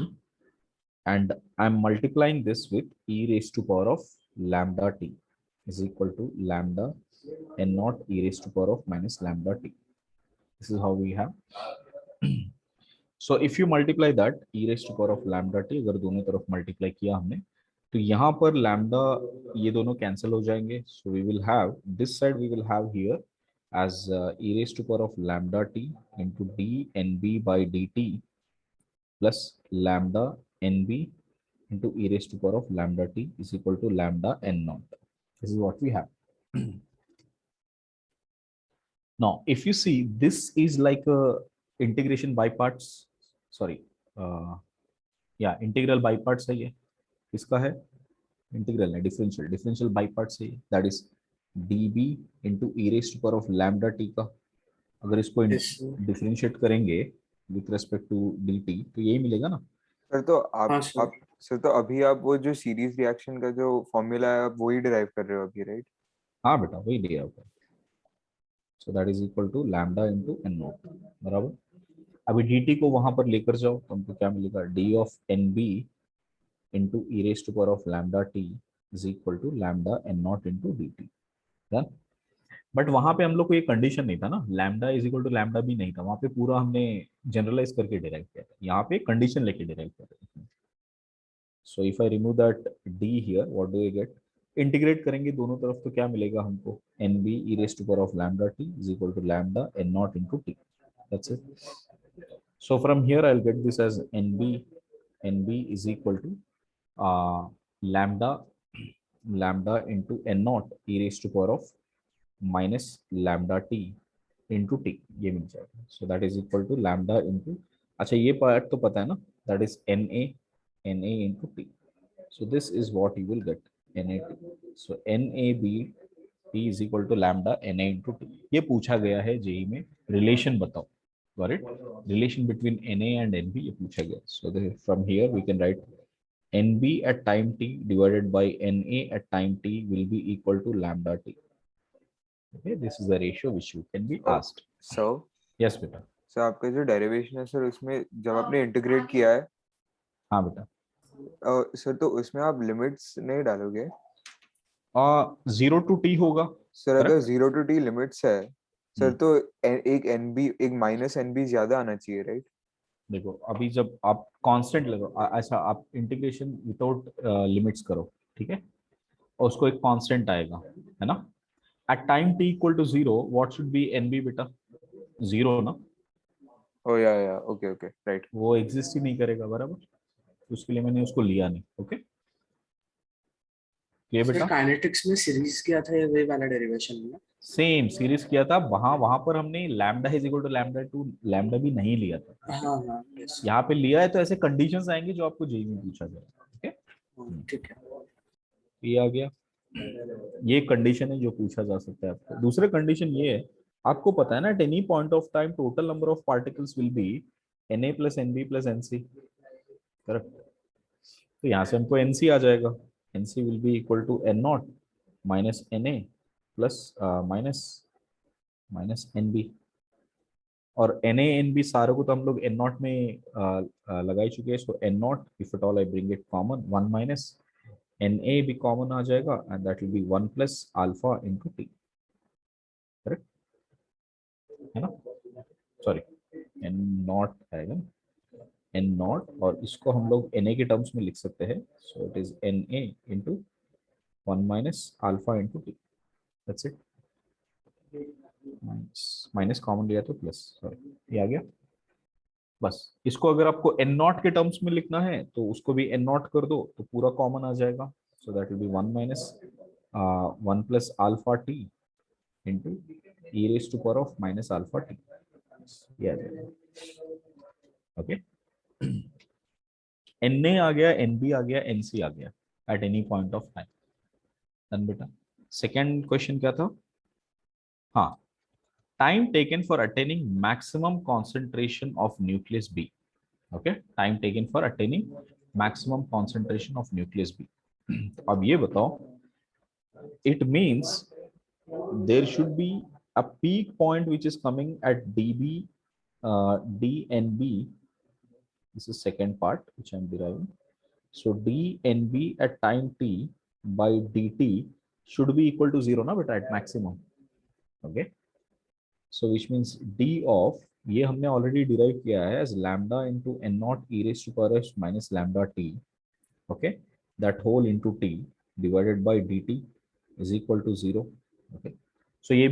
and I'm multiplying this with e raised to power of lambda t is equal to lambda n naught e raised to power of minus lambda t. This is how we have. So if you multiply that e raised to power of lambda t, अगर दोनों तरफ multiply किया हमने तो यहाँ पर lambda ये दोनों cancel हो जाएंगे. So we will have this side we will have here as e raised to power of lambda t into dnb by dt plus lambda nb into e raised to power of lambda t is equal to lambda n naught. This is what we have. Now, if you see, this is like a integration by parts. Sorry, yeah, integral by parts है ये. किसका है? Integral है, differential by parts है ये. That is db into e raised to power of lambda t का. अगर इसको Yes, sir. differentiate करेंगे with respect to dt तो यही मिलेगा ना. सर तो हाँ, sir. आप सर तो अभी आप वो जो सीरीज रिएक्शन का जो फॉर्मूला है आप वही डिराइव कर रहे हो अभी, राइट? हाँ बेटा वही दिया हुआ है. So that is equal to lambda into n naught. बराबर. अभी dt को वहां पर लेकर जाओ तो हमको क्या मिलेगा? d of nb into e raised to power of lambda t is equal to lambda n naught into dt. Done? But वहां पे हम लोग को ये कंडीशन नहीं था ना, lambda is equal to lambda भी नहीं था. वहां पे पूरा हमने जनरलाइज करके डिराइव किया था. यहाँ पे कंडीशन लेके डिराइव कर रहे हैं. So if I remove that d here, what do I get? Integrate करेंगे दोनों तरफ तो क्या मिलेगा हमको? nb e raised to power of lambda t is equal to lambda n naught into t. That's it. So from here I'll get this as nb is equal to lambda into n naught e raised to power of minus lambda t into t. ये मिल जाएगा. So that is equal to lambda into, अच्छा ये part तो पता है ना, that is na into t. So this is what you will get, NAT. So NAB T is equal to lambda Na into T. ये पूछा गया है जेई में. रिलेशन बताओ. Got it? Relation between Na and NB ये पूछा गया. So from here we can write NB at time t divided by Na at time t will be equal to lambda t. Okay, this is the ratio which you can be asked. So Yes बेटा. Sir आपका जो derivation है sir उसमें जब आपने integrate किया है हाँ बेटा. सर तो उसमें आप लिमिट्स नहीं डालोगे? 0 to t होगा. सर अगर 0 to t लिमिट्स है सर तो एक nb एक माइनस nb ज्यादा आना चाहिए, राइट? देखो अभी जब आप कांस्टेंट लगाओ, अच्छा आप इंटीग्रेशन विदाउट लिमिट्स करो, ठीक है, और उसको एक कांस्टेंट आएगा, है ना. At time t equal to 0 what should be nb बेटा? 0 ना. ओ या ओके ओके राइट. वो एग्जिस्ट ही नहीं करेगा, बराबर. उसके लिए मैंने उसको लिया नहीं. ओके, ये सर बेटा काइनेटिक्स में सीरीज किया था, ये वही वाला डेरिवेशन है ना? सेम सीरीज किया था. वहां वहां पर हमने lambda is equal to lambda two lambda भी नहीं लिया था. हाँ हाँ यस। यहाँ पे लिया है, तो ऐसे कंडीशंस आएंगे जो आपको जेई में पूछा जाएगा. ओके, ठीक है। ये आ गया. ये कंडीशन है जो पूछा जा सकता है आपको. दूसरे कंडीशन ये है, आपको पता है ना, at any point of time total number of particles will be Na plus NB plus NC. Correct. तो यहाँ से हमको एनसी आ जाएगा. NC will be equal to N naught minus N A plus minus minus N B. और N A N B सारों को तो हम लोग एन नॉट में लगा ही चुके हैं. So n naught if at all I bring it common, one minus N a भी कॉमन आ जाएगा and that will be one plus alpha into t. Correct है ना? सॉरी, एन नॉट आएगा ना, एन नॉट, और इसको हम लोग एन ए के टर्म्स में लिख सकते हैं. So it is N A into one minus alpha into T. That's it. Minus minus common लिया तो प्लस. सॉरी, ये आ गया. बस इसको अगर आपको एन नॉट के टर्म्स में लिखना है तो उसको भी एन नॉट कर दो तो पूरा कॉमन आ जाएगा. So that will be one minus one plus alpha t into e raise to power of minus alpha t. ये आ जाएगा. ओके, एन ए आ गया, एन बी आ गया, एन सी आ गया eight any point of time. Done बेटा. Second question क्या था? हाँ, time taken for attaining maximum concentration of nucleus B. Okay, time taken for attaining maximum concentration of nucleus B. अब ये बताओ, it means there should be a peak point which is coming at dB, dNB. This is second part which I am deriving. So dNB at time t by dt should be equal to 0 ना बेटा, at maximum. Okay, so which means d of, ये हमने already derive किया है as lambda into n naught e raise to power s minus lambda t. Okay, that whole into t divided by dt is equal to 0. Okay, so ये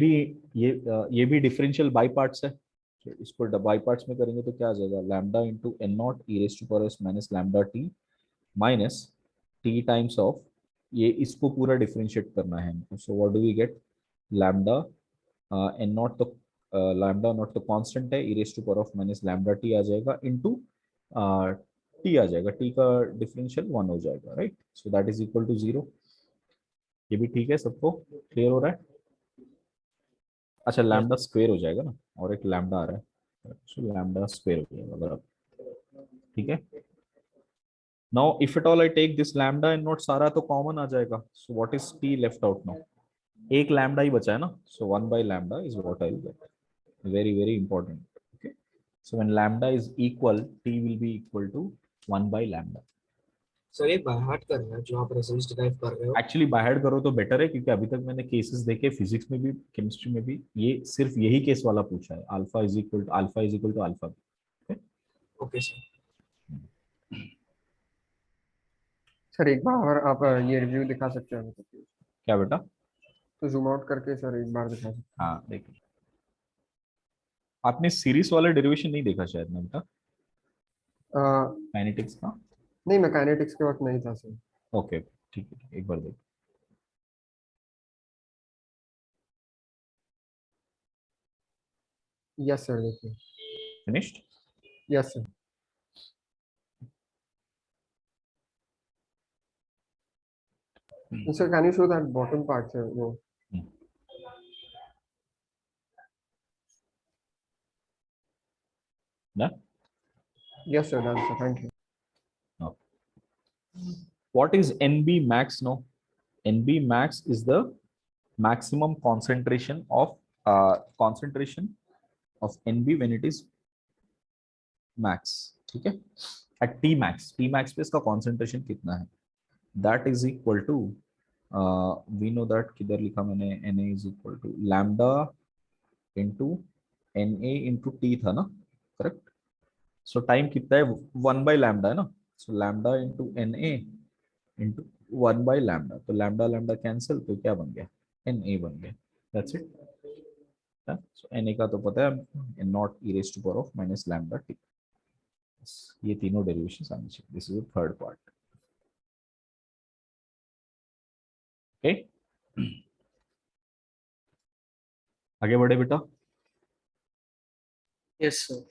भी differential by parts है. तो इसको by parts में करेंगे तो क्या आ जाएगा, lambda into n naught e raise to power s minus lambda t minus t times of, ये इसको पूरा डिफरेंशिएट करना है हमको. So what do we get, lambda n naught तो लैम्डा नॉट तो कांस्टेंट है, e raise to power of minus lambda t आ जाएगा इनटू टी आ जाएगा. टी का डिफरेंशियल 1 हो जाएगा. Right, so that is equal to 0. ये भी ठीक है, सबको क्लियर हो रहा है? अच्छा, लैम्डा स्क्वायर हो जाएगा ना, और एक लैम्डा आ रहा है, सो लैम्डा स्क्वायर हो जाएगा बराबर. ठीक है. Now if at all I take this lambda and not, सारा तो कॉमन आ जाएगा. So what is t left out now, एक लैम्डा ही बचा है ना. So 1 by lambda is what I will get. very important. Okay, so when lambda is equal, t will be equal to 1 by lambda. Sir ये by heart करना है जो आप रेजल्ट्स डिराइव कर रहे हो. एक्चुअली बाय हार्ट करो तो बेटर है, क्योंकि अभी तक मैंने केसेस देखे फिजिक्स में भी केमिस्ट्री में भी, ये सिर्फ यही केस वाला पूछा है, alpha is equal to alpha. Okay sir. Sir एक बार आप ये रिव्यू दिखा सकते हैं तो क्या बेटा? तो जूम आउट करके सर एक बार दिखा सकते हाँ देखिए, आपने सीरीज वाला डेरिवेशन नहीं देखा शायद ना बेटा, हैं. काइनेटिक्स का. नहीं, मैं काइनेटिक्स के वक्त नहीं था सर. ओके, ठीक है, एक बार देख. यस सर, देखिए. Finished. Yes sir. Sir can you show that bottom part sir, वो ना. Yes sir, done sir, thank you. What is NB max now? NB max is the maximum concentration of NB when it is max. ठीक है, at T max पे इसका concentration कितना है? That is equal to we know that, किधर लिखा मैंने, Na is equal to lambda into Na into T था ना, करेक्ट. सो टाइम कितना है, 1 by lambda है ना. सो lambda into Na into 1 by lambda, तो लैम्डा लैम्डा कैंसिल, तो क्या बन गया, Na बन गया. That's it. So na का तो पता है not e raised to power of minus lambda t. ये तीनों डेरिवेशंस आनी चाहिए. This is the third part. Okay. आगे बढ़े बेटा. Yes, sir.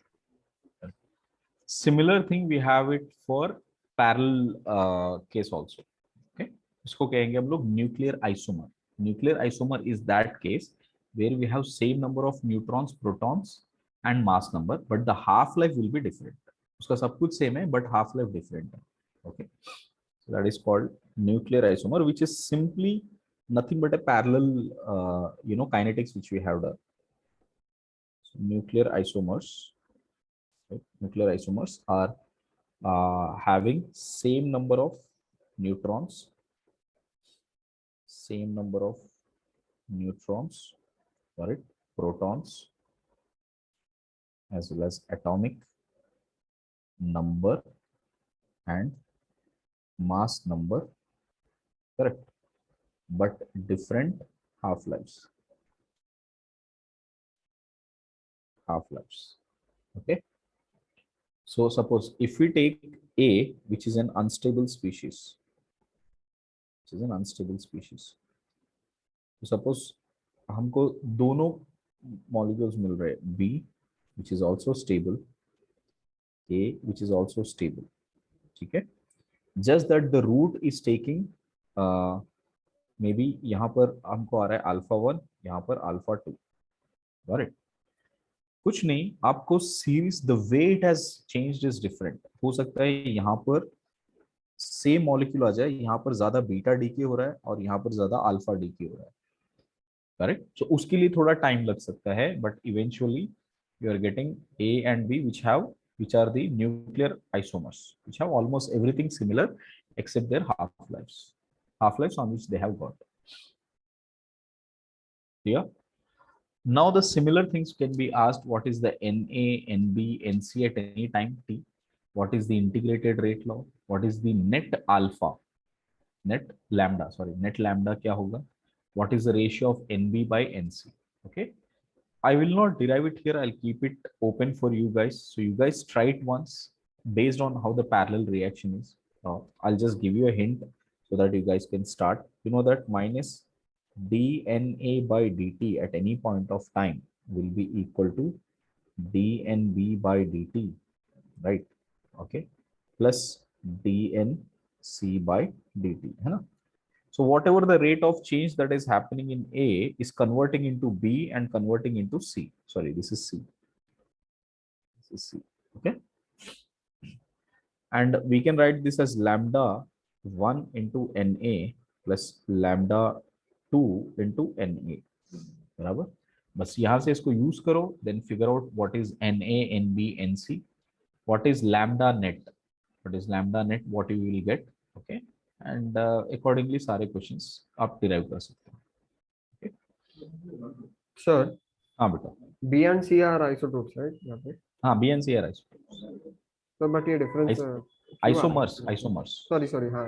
Similar thing we have it for parallel case also. Okay. इसको कहेंगे हम लोग nuclear isomer. Nuclear isomer is that case where we have same number of neutrons, protons and mass number, but the half life will be different. उसका सब कुछ same है but half life different है. Okay. So that is called nuclear isomer, which is simply nothing but a parallel kinetics which we have done. So nuclear isomers, right? Nuclear isomers are having same number of neutrons, right, protons, as well as atomic number and mass number, correct, but different half-lives. Okay. So suppose if we take A, which is an unstable species, तो suppose हमको दोनों molecules मिल रहे हैं, B, which is also stable, A, which is also stable, ठीक है? Just that the root is taking maybe यहाँ पर हमको आ रहा है alpha 1, यहाँ पर alpha 2, got it? कुछ नहीं, आपको series the way it has changed is different. हो सकता है यहाँ पर सेम मॉलिक्यूल आ जाए, यहाँ पर ज्यादा बीटा डीके हो रहा है और यहाँ पर ज्यादा अल्फा डीके हो रहा है, करेक्ट. सो उसके लिए थोड़ा टाइम लग सकता है, but eventually you are getting a and b which are the nuclear isomers, which have almost everything similar except their half-lives on which they have got. Yeah. Now the similar things can be asked. What is the Na, Nb, Nc at any time t? What is the integrated rate law? What is the net alpha? Net lambda क्या होगा? What is the ratio of Nb by Nc? Okay. I will not derive it here. I'll keep it open for you guys. So you guys try it once based on how the parallel reaction is. I'll just give you a hint so that you guys can start. You know that minus dNA by dt at any point of time will be equal to dNb by dt, right? Okay, plus dNc by dt. So whatever the rate of change that is happening in A is converting into B and converting into C. Sorry, this is C. Okay. And we can write this as lambda 1 into Na plus lambda 2 into Na. बराबर. बस यहाँ से इसको use करो, then figure out what is Na, Nb, Nc. What is lambda net? What you will get. Okay. And accordingly सारे questions आप derive कर सकते हो. Sir, हाँ बेटा. B and C are isotopes, right? यहाँ पे. हाँ, B and C are isotopes. So, but ये difference Isomers. Sorry, हाँ.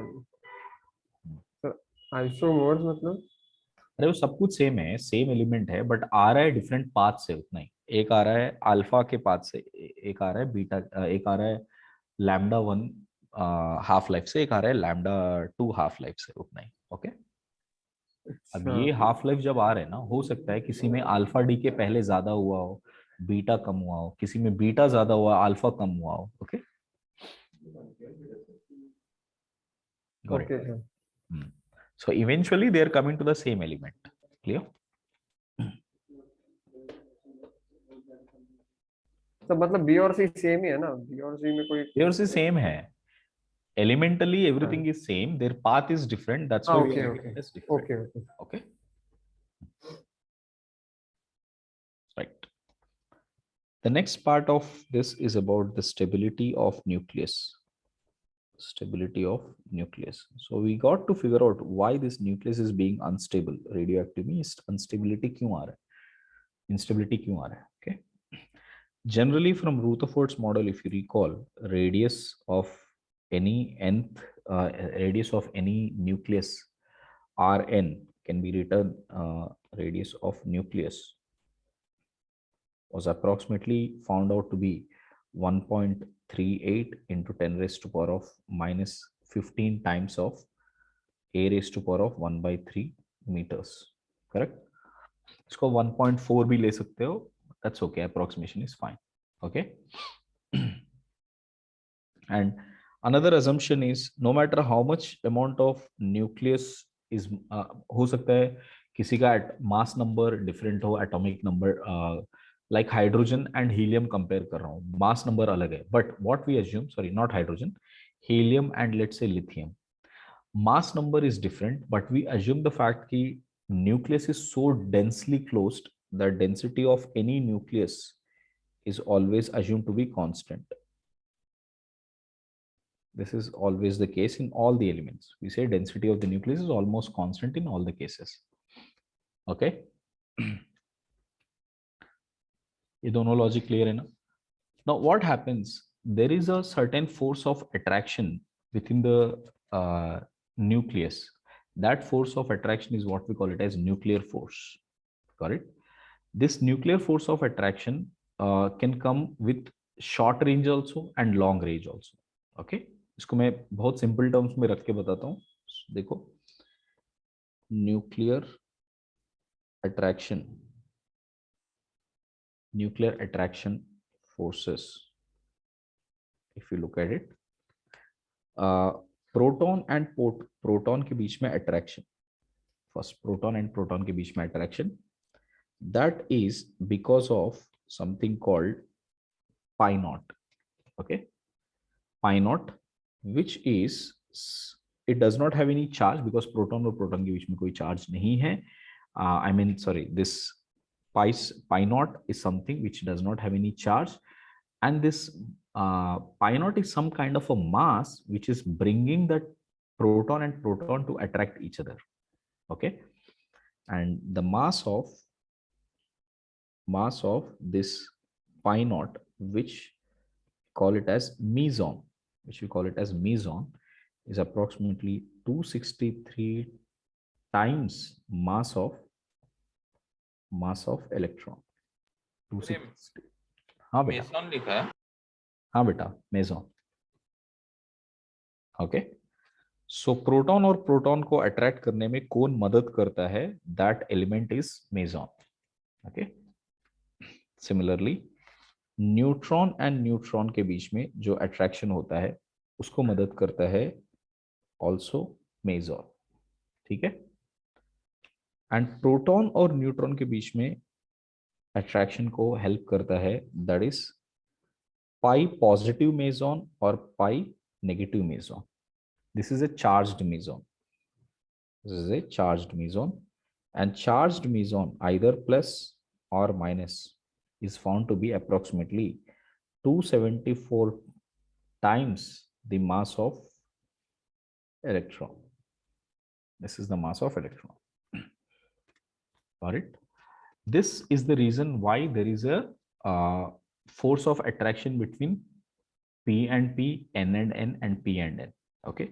Sir, isomers मतलब? अरे वो सब कुछ सेम है, सेम एलिमेंट है, बट आ रहा है डिफरेंट पाथ से, उतना ही. एक आ रहा है अल्फा के पाथ से, एक आ रहा है बीटा, एक आ रहा है लैम्डा 1 हाफ लाइफ से, एक आ रहा है लैम्डा 2 हाफ लाइफ से, उतना ही. ओके. अब ये हाफ लाइफ जब आ रहे हैं ना, हो सकता है किसी में अल्फा डी के पहले ज्यादा हुआ हो, बीटा कम हुआ हो, किसी में बीटा ज्यादा हुआ, अल्फा कम हुआ हो. Okay. Okay, sir. So eventually they are coming to the same element. Clear? तो मतलब B और C सेम ही है ना? B और C में कोई B और C same है. Elementally everything is same. Their path is different. That's why we are getting this different. Okay. Right. The next part of this is about the stability of nucleus. So we got to figure out why this nucleus is being unstable. Radioactive means instability क्यों आ रहा है? Instability क्यों आ रहा है? Okay. Generally from Rutherford's model, if you recall, radius of any nucleus Rn can be written radius of nucleus was approximately found out to be 1.38 into 10 raised to power of minus 15 times of a raised to power of 1 by 3 meters. Correct? इसको 1.4 भी ले सकते हो. That's okay. Approximation is fine. Okay. And another assumption is no matter how much amount of nucleus is हो सकता है किसी का mass number different हो, atomic number like hydrogen and helium compare कर रहा हूँ, mass number अलग है, but what we assume, sorry, not hydrogen, helium and let's say lithium, mass number is different, but we assume the fact कि nucleus is so densely closed that density of any nucleus is always assumed to be constant. This is always the case in all the elements. We say density of the nucleus is almost constant in all the cases. Okay. ये दोनों logic clear है ना? Now what happens? There is a certain force of attraction within the nucleus. That force of attraction is what we call it as nuclear force. Got it? This nuclear force of attraction can come with short range also and long range also. Okay? इसको मैं बहुत simple terms में रख के बताता हूँ. देखो, nuclear attraction forces, if you look at it, proton and proton के बीच में attraction, first proton and proton के बीच में attraction, that is because of something called pi not. Okay, pi not which is, it does not have any charge because proton और proton के बीच में कोई charge नहीं है. I mean, sorry, this pi naught is something which does not have any charge, and this pi naught is some kind of a mass which is bringing that proton and proton to attract each other. Okay, and the mass of this pi naught, which call it as meson, is approximately 263 times mass of electron. 260. हाँ बेटा, mason लिखा है. हाँ बेटा, meson. Okay, सो proton और proton को attract करने में कौन मदद करता है? That element is meson. Okay, similarly neutron and neutron के बीच में जो अट्रैक्शन होता है उसको मदद करता है ऑल्सो मेसॉन. ठीक है, एंड प्रोटॉन और न्यूट्रॉन के बीच में अट्रैक्शन को हेल्प करता है, that is pi positive meson और pi negative meson. This is a charged meson. And charged meson either plus और minus is found to be approximately 274 times the mass of electron. This is the mass of electron. Got it? This is the reason why there is a force of attraction between P and P, N and N, and P and N. Okay,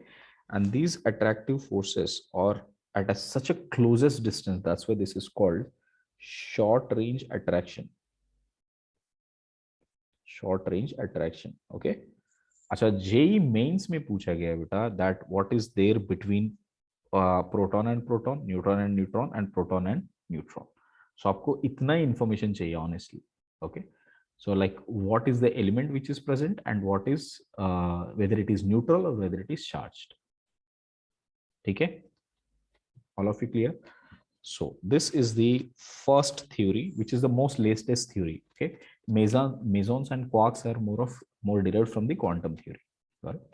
and these attractive forces are at such a closest distance. That's why this is called short range attraction. Short range attraction. Okay, अच्छा, JEE Mains में पूछा गया है बेटा that what is there between proton and proton, neutron and neutron, and proton and neutron. So आपको इतना ही information चाहिए honestly. Okay, so like what is the element which is present and what is whether it is neutral और whether it is charged. ठीक है, all of you clear? So this is the first theory, which is the most latest theory. Okay, mesons and quarks are more derived from the quantum theory. Got it?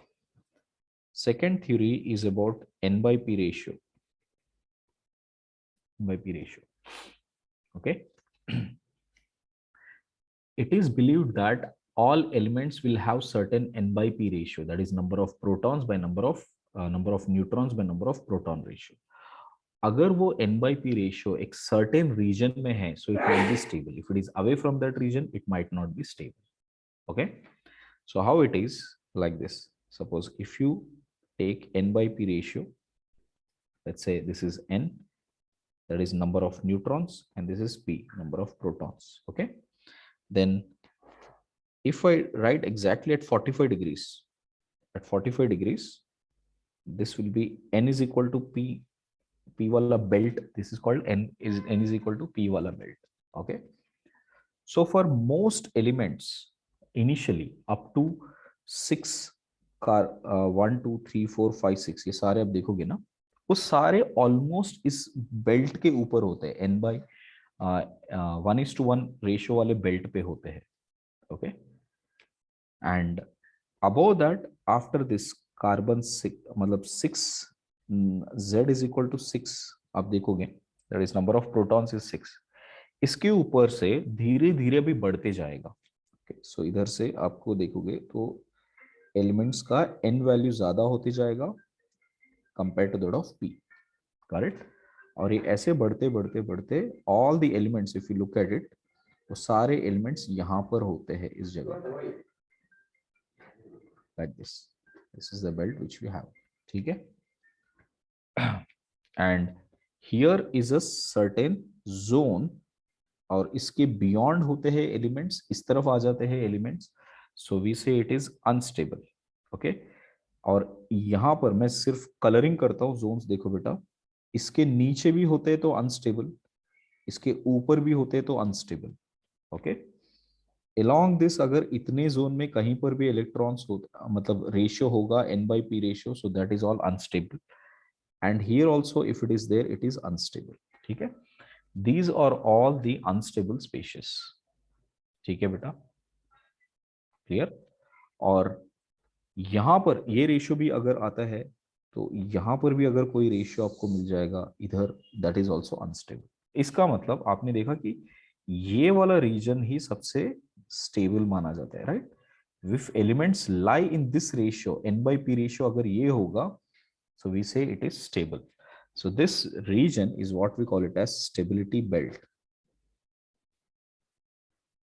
Second theory is about n by p ratio. Okay, it is believed that all elements will have certain n by p ratio, that is number of protons by number of neutrons by number of proton ratio. अगर वो n by p ratio एक certain region में है, so it will be stable. If it is away from that region, it might not be stable. Okay, so how it is like this? Suppose if you take n by p ratio, let's say this is n, that is number of neutrons, and this is p, number of protons. Okay, then if I write exactly at 45 degrees, at 45 degrees, this will be n is equal to p wala belt. This is called n is equal to p wala belt. Okay. So for most elements, initially up to 6 car 1 2 3 4 5 6 ये सारे आप देखोगे ना, वो सारे almost इस belt के ऊपर होते हैं, n बाई 1:1 रेशियो वाले बेल्ट पे होते हैं. Okay. And above that after this carbon मतलब 6 z इज इक्वल टू 6 आप देखोगे, that is number of protons is 6. इसके ऊपर से धीरे धीरे भी बढ़ते जाएगा. सो इधर से आपको देखोगे तो एलिमेंट्स का n वैल्यू ज्यादा होते जाएगा compare to that of p. Correct. और ये ऐसे बढ़ते बढ़ते बढ़ते all the elements if you look at it, वो सारे एलिमेंट्स यहां पर होते हैं इस जगह. Like this is the belt which we have. ठीक है. And here is a certain zone, और इसके बियॉन्ड होते हैं एलिमेंट्स, इस तरफ आ जाते हैं एलिमेंट्स. सो वी से इट इज अनस्टेबल. ओके. और यहां पर मैं सिर्फ कलरिंग करता हूं जोन्स. देखो बेटा, इसके नीचे भी होते हैं तो अनस्टेबल, इसके ऊपर भी होते हैं तो अनस्टेबल. ओके. अलोंग दिस अगर इतने जोन में कहीं पर भी इलेक्ट्रॉन्स हो, मतलब रेशियो होगा n/p ratio, so that is all unstable. And here also if it is there it is unstable. ठीक है. These are all the unstable species. ठीक है बेटा. क्लियर. और यहां पर ये रेशियो भी अगर आता है तो यहां पर भी अगर कोई रेशियो आपको मिल जाएगा इधर, दैट इज ऑल्सो अनस्टेबल. इसका मतलब आपने देखा कि ये वाला रीजन ही सबसे स्टेबल माना जाता है. Right. If elements lie in this ratio n/p ratio अगर ये होगा, so we say it is stable. So this region is what we call it as stability belt.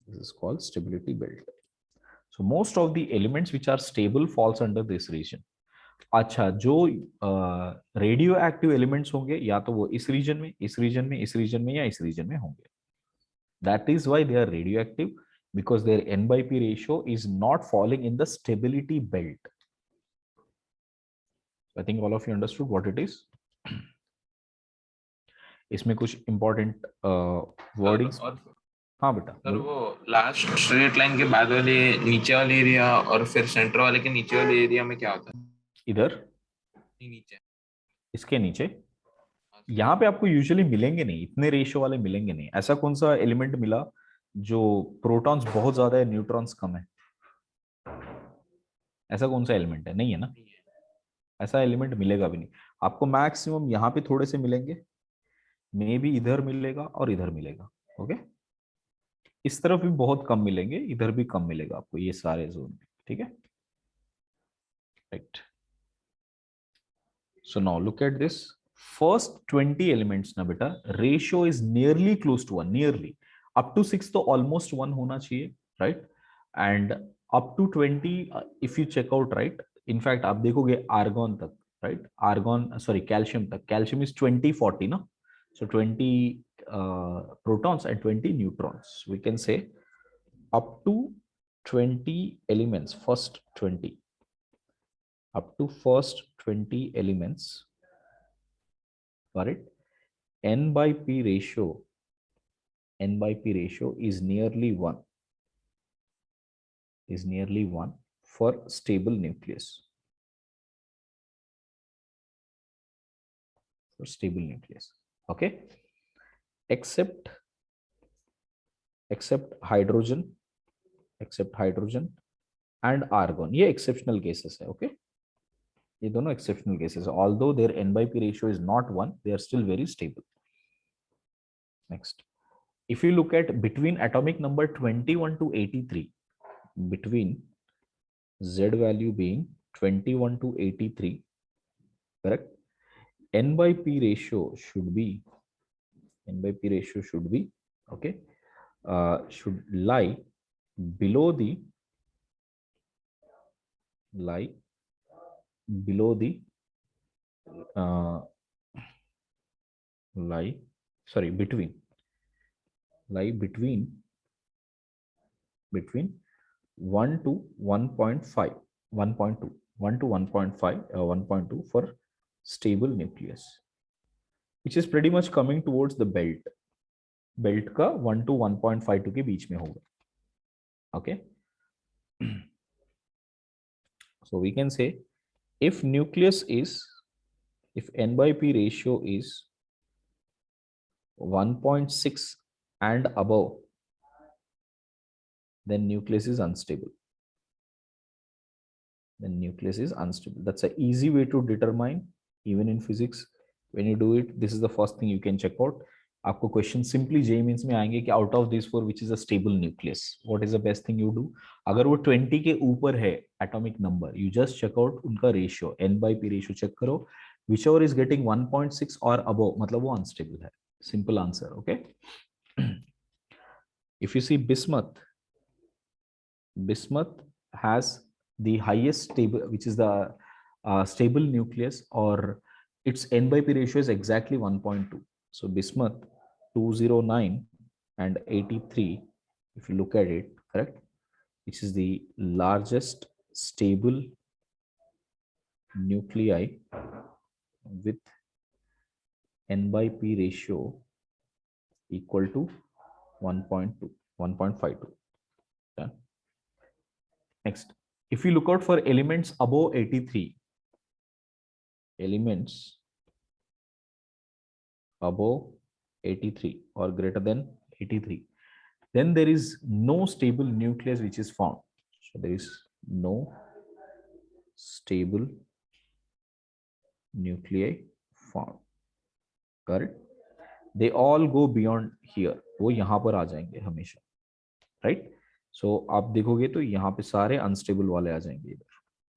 This is called stability belt. So most of the elements which are stable falls under this region. अच्छा, जो radio active elements होंगे या तो वो इस reason में, इस reason में, इस रीजन में या इस रीजन में होंगे. That is why they are radioactive, because their n/p ratio is not falling in the stability belt. I think all of you understood what it is. इसमें कुछ इंपॉर्टेंट वर्डिंग्स. हाँ बेटा. सर वो लास्ट स्ट्रेट लाइन के बाद वाले नीचे वाले एरिया और फिर सेंटर वाले के नीचे वाले एरिया में क्या होता है? इधर नीचे, इसके नीचे यहाँ पे आपको यूजुअली मिलेंगे नहीं, इतने रेशियो वाले मिलेंगे नहीं. ऐसा कौन सा एलिमेंट मिला जो प्रोटॉन्स बहुत ज्यादा है, न्यूट्रॉन्स कम है? ऐसा कौन सा एलिमेंट है? नहीं है ना. ऐसा एलिमेंट मिलेगा भी नहीं आपको. मैक्सिमम यहाँ पे थोड़े से मिलेंगे, मे बी इधर मिलेगा और इधर मिलेगा. ओके. इस तरफ भी बहुत कम मिलेंगे, इधर भी कम मिलेगा आपको ये सारे जोन में. ठीक है. Right. So now look at this. First 20 elements ना बेटा, ratio is nearly close to 1. Nearly up to 6 तो ऑलमोस्ट 1 होना चाहिए. Right. And up to 20 if you check out, right, in fact आप देखोगे आर्गॉन तक, राइट, आर्गॉन सॉरी कैल्शियम तक, calcium is 20-40 ना. So 20 protons and 20 neutrons. We can say up to 20 elements, first 20, up to first 20 elements. Got it? n/p ratio is nearly 1. Is nearly 1 for stable nucleus. For stable nucleus. Okay. Except hydrogen and argon. ये exceptional cases है. Okay. ये दोनों exceptional cases. Although their n/p ratio is not 1, they are still very stable. Next, if you look at between atomic number 21 to 83, between Z value being 21 to 83, correct? n/p ratio should be okay, should lie below the between between 1 to 1.5, 1.2, 1 to 1.5, 1.2 for stable nucleus, which is pretty much coming towards the belt. Belt का 1 to 1.52 के बीच में होगा. Okay. So we can say if nucleus is, if n by p ratio is 1.6 and above, then nucleus is unstable. Then nucleus is unstable. That's an easy way to determine, even in physics. When you do it, this is the first thing you can check out. आपको question simply JEE Mains में आएंगे कि out of this four which is a stable nucleus, what is the best thing you do. अगर वो 20 के ऊपर है atomic number, you just check out उनका ratio, n by p ratio check करो. विच एवर इज गेटिंग 1.6 और above, मतलब वो अनस्टेबल है. Simple answer. Okay. If you see bismuth has the highest stable, which is the stable nucleus, or its n by p ratio is exactly 1.2. So bismuth 209 and 83, if you look at it, correct, which is the largest stable nuclei with n by p ratio equal to 1.2, 1.52. Done. Next, if you look out for elements above 83, elements above 83 or greater than 83, then there is no stable nucleus which is found. So there is no stable nuclei found. Correct? They all go beyond here. वो यहाँ पर आ जाएंगे हमेशा. Right? So आप देखोगे तो यहाँ पे सारे अनस्टेबल वाले आ जाएंगे इधर.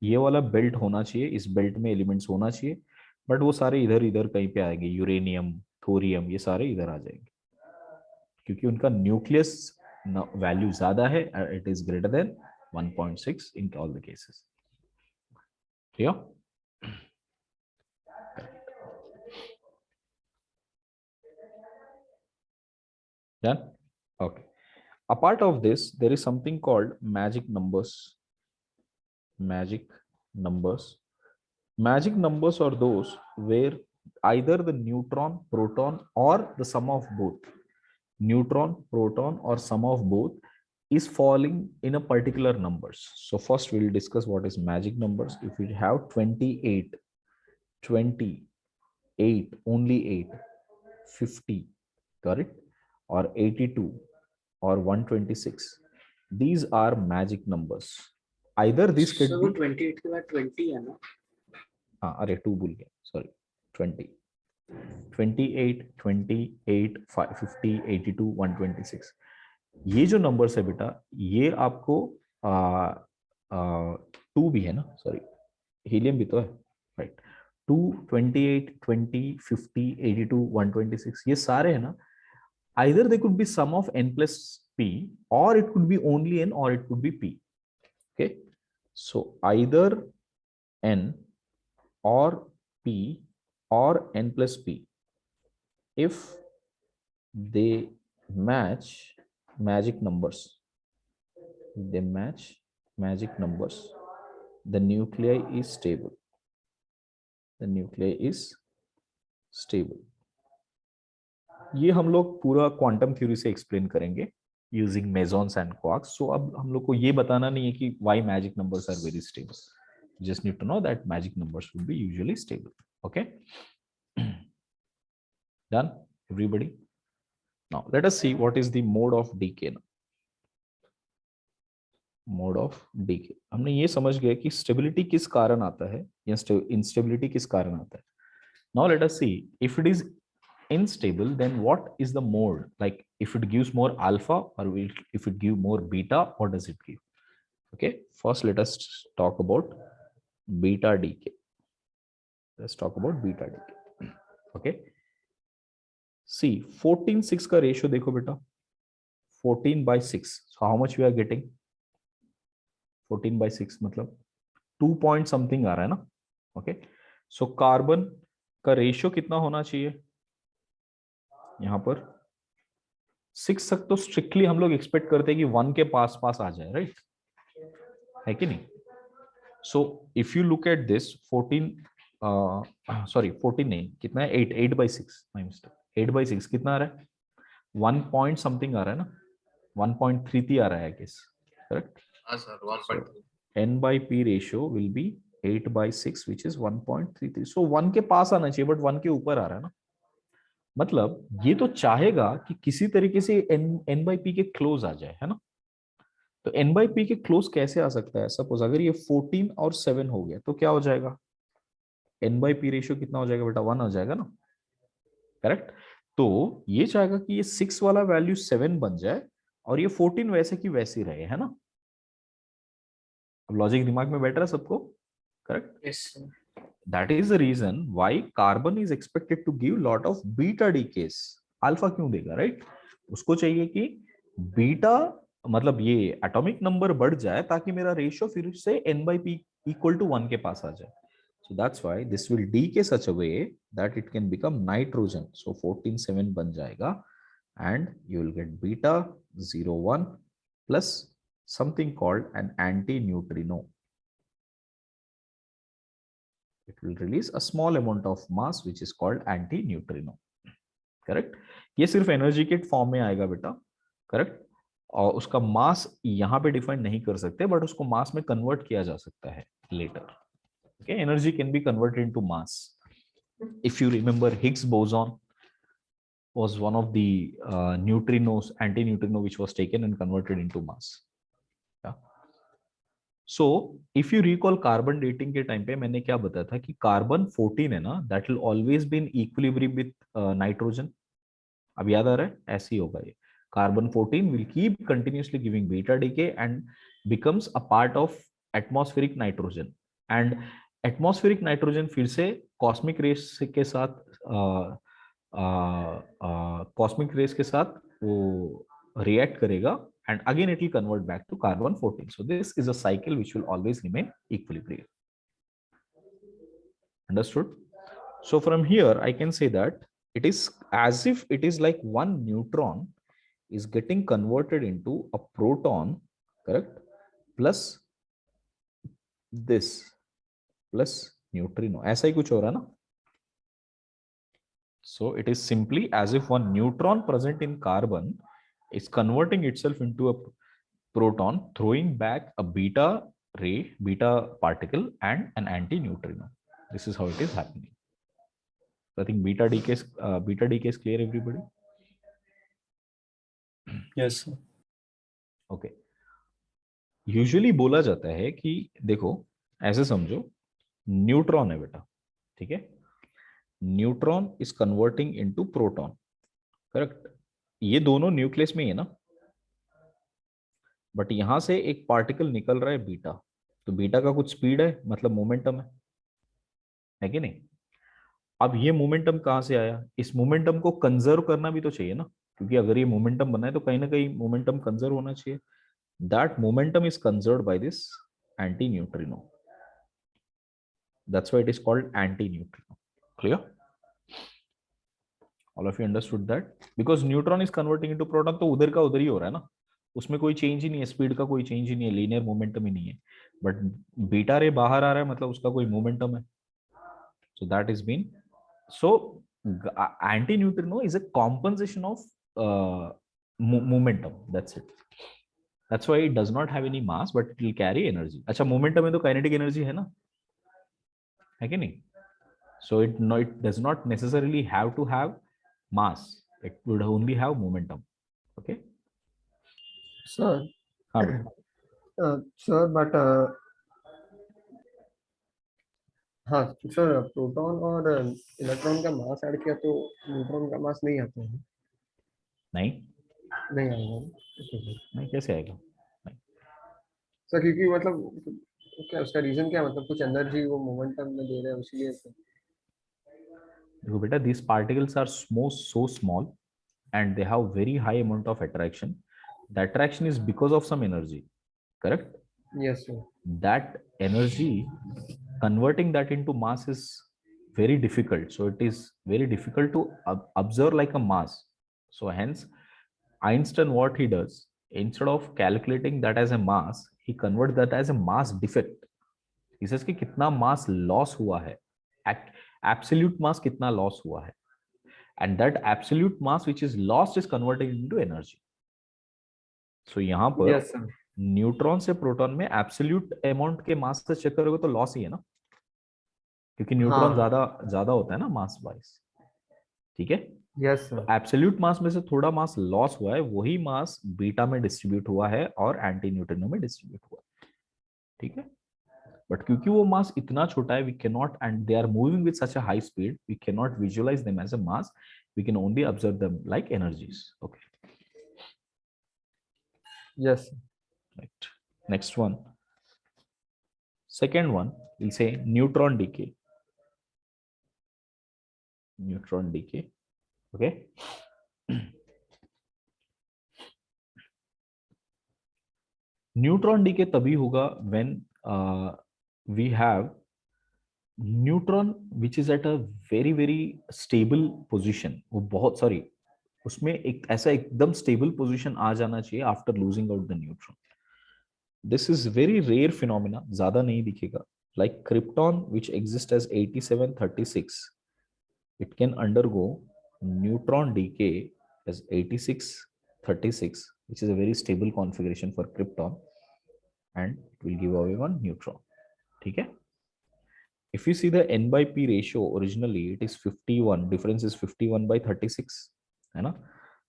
ये वाला बेल्ट होना चाहिए, इस बेल्ट में एलिमेंट्स होना चाहिए, बट वो सारे इधर इधर कहीं पे आएंगे. यूरेनियम, थोरियम, ये सारे इधर आ जाएंगे क्योंकि उनका न्यूक्लियस वैल्यू ज्यादा है. It is greater than 1.6 in all the cases. Clear? Done? Okay. Apart of this, there is something called magic numbers. Magic numbers. Magic numbers are those where either the neutron, proton, or the sum of both, neutron, proton, or sum of both is falling in a particular numbers. So first we'll discuss what is magic numbers. If we have 28, 20, 8, only 8, 50, correct, or 82 or 126, these are magic numbers. Either this could So be 28 के बाद 20 है ना? हाँ, अरे 2 भूल गया, sorry. 20, 28, 28, 50, 82, 126, ये जो नंबर्स है बेटा, ये आपको 2 भी है ना, सॉरी, हीलियम भी तो है, राइट. 2, 28, 20, 50, 82, 126, ये सारे है ना. Either they could be sum of n plus p, or it could be only n, or it could be p. Okay, so either n or p or n plus p, if they match magic numbers, they match magic numbers, the nuclei is stable. The nuclei is stable. ये हम लोग पूरा quantum theory से explain करेंगे using mesons and quarks. So अब हम लोग को ये बताना नहीं है कि why magic numbers are very stable. Just need to know that magic numbers will be usually stable. Okay, done everybody. Now let us see what is the mode of decay. Mode of decay, हमने ये समझ गया कि stability किस कारण आता है या इंस्टेबिलिटी किस कारण आता है. Now let us see if it is unstable, then what is the mode? Like if it gives more alpha, or if it give more beta, what does it give? Okay, first let us talk about beta decay. Let's talk about beta decay. Okay, see 14:6 का ratio देखो बेटा, 14/6. so how much we are getting? 14/6 मतलब 2 point something आ रहा है ना. Okay, so carbon का ratio कितना होना चाहिए यहाँ पर? 6 तक तो स्ट्रिक्टली हम लोग एक्सपेक्ट करते हैं कि 1 के पास पास आ जाए, राइट? है कि नहीं? So if you look at this 14 sorry 14 नहीं, कितना है 8 by 6, माय मिस्टेक। 8 by 6 कितना आ रहा है? 1 पॉइंट समथिंग आ रहा है ना, 1.33 आ रहा है, आई गेस, करेक्ट? हाँ sir 1.3 n by p ratio will be 8 by 6 which is 1.33. so 1 के पास आना चाहिए, बट 1 के ऊपर आ रहा है ना। मतलब ये तो चाहेगा कि किसी तरीके से n by p के क्लोज आ जाए, है ना? तो n by p के क्लोज कैसे आ सकता है? सपोज अगर ये 14 और 7 हो गया तो क्या हो जाएगा? n by p रेशियो कितना हो जाएगा बेटा? 1 हो जाएगा ना, करेक्ट? तो ये चाहेगा कि ये 6 वाला वैल्यू 7 बन जाए और ये 14 वैसे की वैसी रहे, है ना? अब लॉजिक दिमाग में बैठ रहा है सबको, correct? Yes, sir. That is the reason why carbon is expected to give lot of beta decays. Alpha क्यों देगा, राइट? उसको चाहिए कि बीटा मतलब ये एटॉमिक नंबर बढ़ जाए ताकि मेरा रेशियो फिर से n by p equal to 1 के पास आ जाए. So that's why this will decay such a way that it can become nitrogen. So 14(7) बन जाएगा and you will get beta 0(1) plus something called an anti-neutrino. It will release a small amount of mass which is called anti-neutrino. Correct? ये सिर्फ energy के form में आएगा बेटा, correct? और उसका मास यहाँ पे डिफाइन नहीं कर सकते, बट उसको मास में कन्वर्ट किया जा सकता है later. Okay, energy can be converted into mass. If you remember, Higgs बोson was one of the neutrinos, anti-neutrino, which was taken and converted into mass. Yeah. So if you recall carbon dating के time पे मैंने क्या बताया था कि carbon 14 है ना, that will always be in equilibrium with nitrogen. अब याद आ रहा है? ऐसे ही होगा ये. Carbon 14 will keep continuously giving beta decay and becomes a part of atmospheric nitrogen. And atmospheric nitrogen फिर से cosmic rays के साथ cosmic rays के साथ वो react करेगा and again it will convert back to carbon 14. So this is a cycle which will always remain equilibrium. Understood? So from here I can say that it is as if it is like one neutron is getting converted into a proton, correct, plus this plus neutrino. ऐसा ही कुछ हो रहा है ना? So it is simply as if one neutron present in carbon is converting itself into a proton, throwing back a beta ray, beta particle and an anti-neutrino. This is how it is happening. So I think beta decay is clear, everybody? Yes, sir. Okay. Usually बोला जाता है कि देखो ऐसे समझो, neutron है बेटा, ठीक है? Neutron is converting into proton, correct? ये दोनों न्यूक्लियस में है ना, बट यहां से एक पार्टिकल निकल रहा है बीटा, तो बीटा का कुछ स्पीड है, मतलब मोमेंटम है कि नहीं? अब ये मोमेंटम कहां से आया? इस मोमेंटम को कंजर्व करना भी तो चाहिए ना, क्योंकि अगर ये मोमेंटम बना है तो कहीं ना कहीं मोमेंटम कंजर्व होना चाहिए. That momentum is conserved by this anti neutrino. That's why it is called anti neutrino. Clear? All of you understood that? Because neutron is converting into proton, तो उधर का उधर ही हो रहा है ना, उसमें कोई चेंज ही नहीं है, स्पीड का कोई चेंज ही नहीं है, लीनियर मोमेंटम ही नहीं है. बट बीटा रे बाहर आ रहा है, मतलब उसका कोई मोमेंटम है. So that is been, so anti-neutrino is a compensation of momentum. That's it. That's why it does not have any mass, but it will carry energy. अच्छा, momentum में तो kinetic energy है ना, है कि नहीं? So it does not necessarily have to have mass. It would only have momentum. Okay. Sir. हाँ. Sir, but हाँ सर, प्रोटॉन और इलेक्ट्रॉन का मास ऐड किया तो न्यूट्रॉन का मास नहीं आता है? नहीं आएगा. नहीं, कैसे आएगा? सर क्योंकि मतलब क्या उसका रीजन क्या, मतलब कुछ एनर्जी वो मोमेंटम में दे रहे हैं इसलिए. देखो बेटा, these particles are so small and they have very high amount of attraction. The attraction is because of some energy, correct? Yes sir. That energy, converting that into mass is very difficult. So it is very difficult to observe like a mass. So hence Einstein, what he does, instead of calculating that as a mass, he converts that as a mass defect. He says कि कितना mass loss हुआ है, absolute mass कितना loss हुआ है, and that absolute mass which is lost is converted into energy. So यहाँ पर Yes, sir. Neutron से प्रोटॉन में एब्सोल्यूट अमाउंट के मास से चेक करोगे तो लॉस ही है ना, क्योंकि न्यूट्रॉन हाँ. ज्यादा होता है ना मास वाइज. ठीक है, Yes, sir. तो एब्सोल्यूट मास में से थोड़ा मास लॉस हुआ है, वही मास बीटा में डिस्ट्रीब्यूट हुआ है और एंटी न्यूट्रिनो में डिस्ट्रीब्यूट हुआ है. ठीक है, बट क्योंकि वो मास इतना छोटा है, we can not, and they are moving with such a high speed, we can not visualize them as a mass, we can only observe them like energies. Okay, Yes, sir. right. Next one, second one, we'll say neutron decay. Neutron decay. Okay. Neutron decay तभी होगा when we have neutron which is at a very very stable position. वो बहुत sorry, उसमें एक ऐसा एकदम stable position आ जाना चाहिए after losing out the neutron. This is very rare phenomena, ज्यादा नहीं दिखेगा. Like krypton which exists as 8736, it can undergo neutron decay as 8636, which is a very stable configuration for krypton, and it will give away one neutron. ठीक है, if you see the n by p ratio, originally it is 51, difference is 51 by 36 है ना.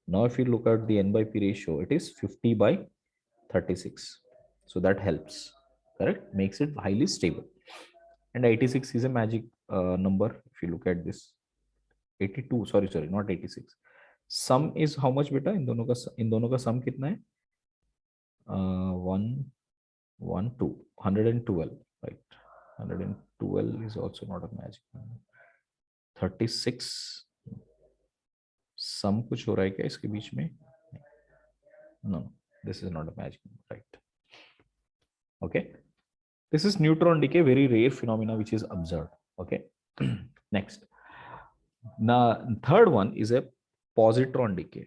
Now if you look at the n by p ratio, it is 50 by 36, so that helps, correct, makes it highly stable. And 86 is a magic number. If you look at this 82, sorry not 86, sum is how much beta, इन दोनों का sum कितना है, 112, right. 112 is also not a magic number. 36 sum कुछ हो रहा है क्या इसके बीच में, no, this is not a magic number, right. Okay, this is neutron decay, very rare phenomena which is observed. Okay. Next, now third one is a positron decay.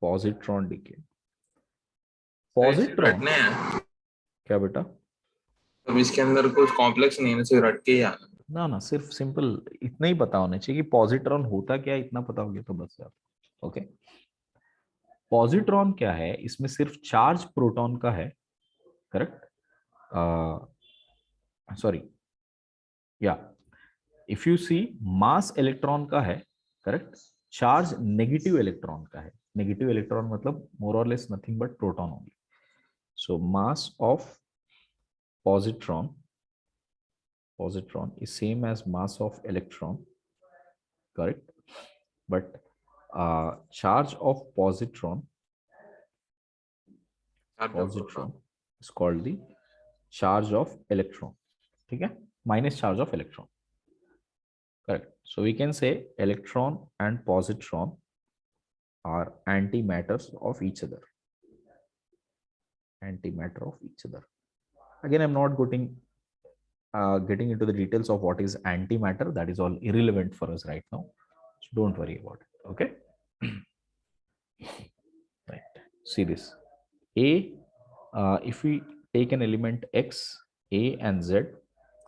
Positron decay. Positron रटने हैं, क्या बेटा, अब इसके अंदर कुछ complex नहीं है, सिर्फ रट के ही आना. ना सिर्फ सिंपल इतना ही पता होना चाहिए कि पॉजिट्रॉन होता क्या है, इतना पता हो गया तो बस यार. ओके, पॉजिट्रॉन क्या है, इसमें सिर्फ चार्ज प्रोटॉन का है, करेक्ट. सॉरी, या if you see mass electron का है, करेक्ट, चार्ज नेगेटिव इलेक्ट्रॉन का है. नेगेटिव इलेक्ट्रॉन मतलब मोर और less nothing but proton only. So mass of positron is same as mass of electron, correct, but charge of positron is called the charge of electron. ठीक है, minus charge of electron, correct. So we can say electron and positron are antimatters of each other. Antimatter of each other. Again, I'm not getting into the details of what is antimatter. That is all irrelevant for us right now, so don't worry about it. Okay. Right, see this a, if we take an element x, a and z,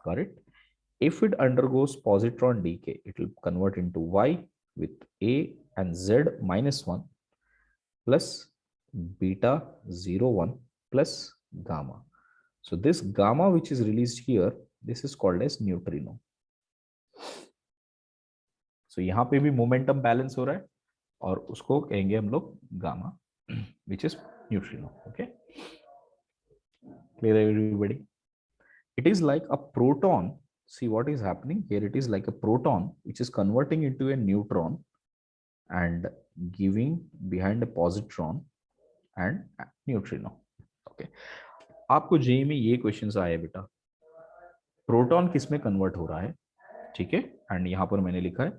correct, if it undergoes positron decay, it will convert into y with a and z minus 1 plus beta 0 1 plus gamma. So this gamma which is released here, this is called as neutrino. So यहाँ पे भी momentum balance हो रहा है और उसको कहेंगे हम लोग gamma, which is neutrino. Okay, clear everybody? It is like a proton. See what is happening here. It is like a proton which is converting into a neutron and giving behind a positron and neutrino. Okay, आपको JEE में ये questions आए बेटा, proton किस में convert हो रहा है, ठीक है, एंड यहाँ पर मैंने लिखा है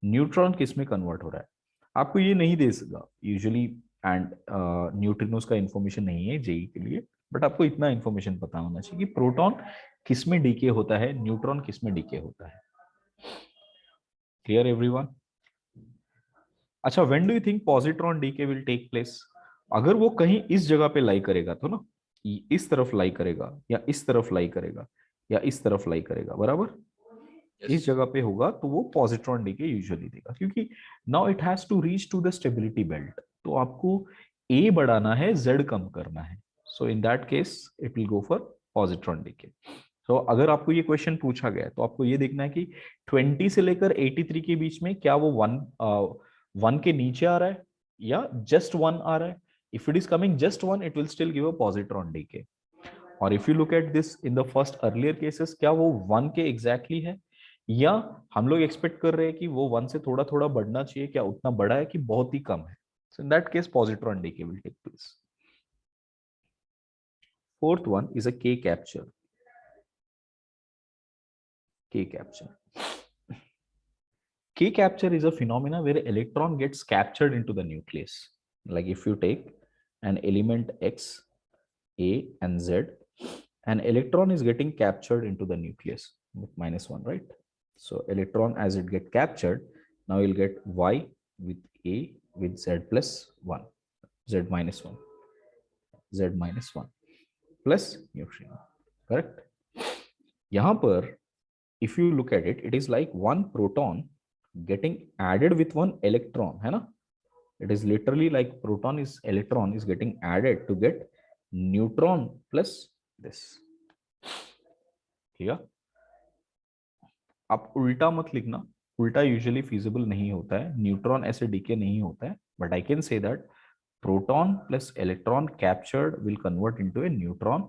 न्यूट्रॉन किस में कन्वर्ट हो रहा है. आपको ये नहीं दे सका यूजुअली, एंड न्यूट्रिनोस का इंफॉर्मेशन नहीं है जेई के लिए, बट आपको इतना इंफॉर्मेशन पता होना चाहिए कि प्रोटॉन किस में डीके होता है, न्यूट्रॉन किस में डीके होता है. Clear everyone? अच्छा, when do you think positron decay will take place? अगर वो कहीं इस जगह पे लाई करेगा तो ना, इस तरफ लाई करेगा या इस तरफ लाई करेगा या इस तरफ लाई करेगा, बराबर? इस जगह पे होगा तो वो पॉजिट्रॉन डीके यूजुअली देगा, क्योंकि now it has to reach to the stability belt, तो आपको ए बढ़ाना है, जेड कम करना है। So in that case it will go for positron decay. तो अगर आपको ये क्वेश्चन पूछा गया है तो आपको ये देखना है कि 20 से लेकर 83 के बीच में क्या वो 1 के नीचे आ रहा है या जस्ट 1 आ रहा है। If it is coming just 1, it will still give a positron decay. और if you look at this in the first earlier cases, क्या वो 1 के एग्जैक्टली है या हम लोग एक्सपेक्ट कर रहे हैं कि वो 1 से थोड़ा थोड़ा बढ़ना चाहिए, क्या उतना बड़ा है कि बहुत ही कम है। So in that case positron decay will take place. Fourth one is a K capture. K capture. K capture is a phenomena where electron gets captured into the nucleus. Like if you take an element X, A and Z, an electron is getting captured into the nucleus with -1, right? So electron as it get captured, now you'll get Y with A with Z plus 1, Z minus 1, Z minus 1 plus neutrino, correct? यहाँ पर if you look at it, it is like one proton getting added with one electron, है ना? It is literally like electron is getting added to get neutron plus this. ठीक है? आप उल्टा मत लिखना, उल्टा यूजुअली feasible नहीं होता है, न्यूट्रॉन ऐसे डीके नहीं होता है, but I can say that proton plus electron captured will convert into a neutron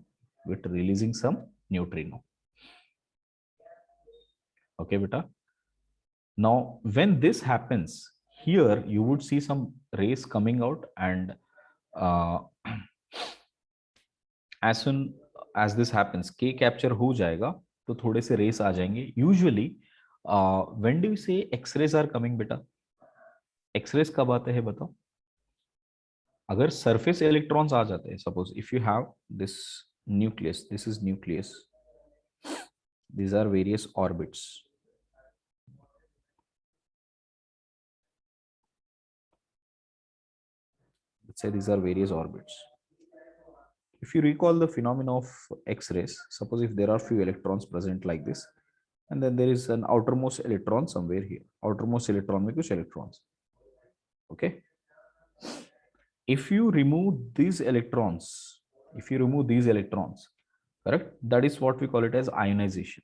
with releasing some neutrino. Okay, beta. Now, when this happens, here you would see some rays coming out, and as soon as this happens, K capture हो जाएगा तो थोड़े से rays आ जाएंगे. Usually, when do you say X-rays are coming, बेटा? X-rays कब आते हैं बताओ? अगर surface electrons आ जाते हैं, suppose if you have this nucleus, this is nucleus, these are various orbits. Let's say these are various orbits. If you recall the phenomena of X-rays, suppose if there are few electrons present like this, and then there is an outermost electron somewhere here. Outermost electron में कुछ electrons. Okay. If you remove these electrons, correct? That is what we call it as ionization.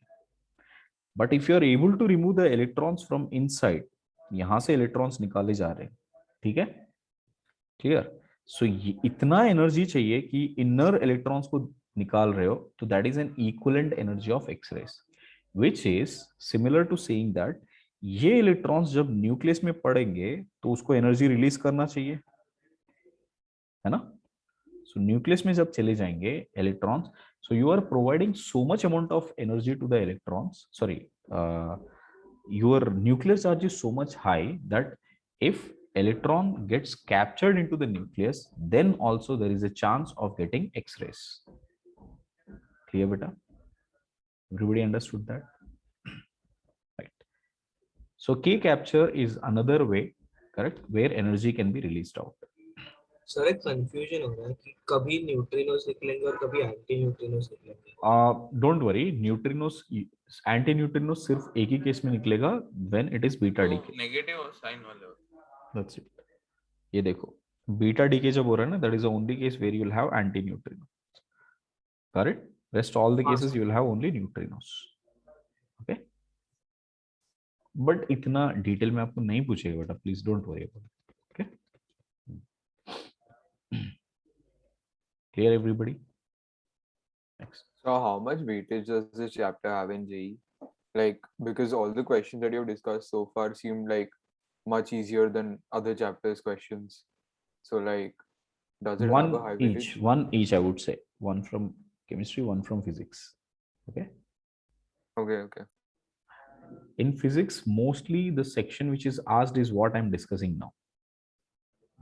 But if you are able to remove the electrons from inside, यहाँ से electrons निकाले जा रहे हैं, ठीक है? Clear? So इतना एनर्जी चाहिए कि इनर इलेक्ट्रॉन्स को निकाल रहे हो, तो that is an equivalent energy of x rays, which is similar to saying that ये इलेक्ट्रॉन्स जब न्यूक्लियस में पड़ेंगे तो उसको एनर्जी रिलीज करना चाहिए, है ना? सो न्यूक्लियस में जब चले जाएंगे electrons, so you are providing so much amount of energy to the electrons, sorry, your nuclear charge is so much high that if electron gets captured into the nucleus, then also there is a chance of getting X-rays. Clear, beta? Everybody understood that? Right. So K capture is another way, correct, where energy can be released out. Sir एक confusion हो रहा है कि कभी neutrinos निकलेंगे और कभी anti neutrinos निकलेंगे. Don't worry, neutrinos, anti neutrinos सिर्फ एक ही केस में निकलेगा, when it is beta decay. Negative sign वाले होते हैं. That's it. ये देखो, बीटा डीके जब हो रहा है ना, that is the only case where you will have anti neutrinos. Correct? Rest all the cases you will have only neutrinos. Okay? But इतना डिटेल में आपको नहीं पूछेगा बेटा, please don't worry about it. Okay? Clear, everybody? Next. So how much weightage does this chapter have in JEE? Like, because all the questions that you have discussed so far seem like much easier than other chapters questions. So like, does it have a high weightage? One each I would say. One from chemistry, one from physics. Okay? Okay. In physics, mostly the section which is asked is what I'm discussing now.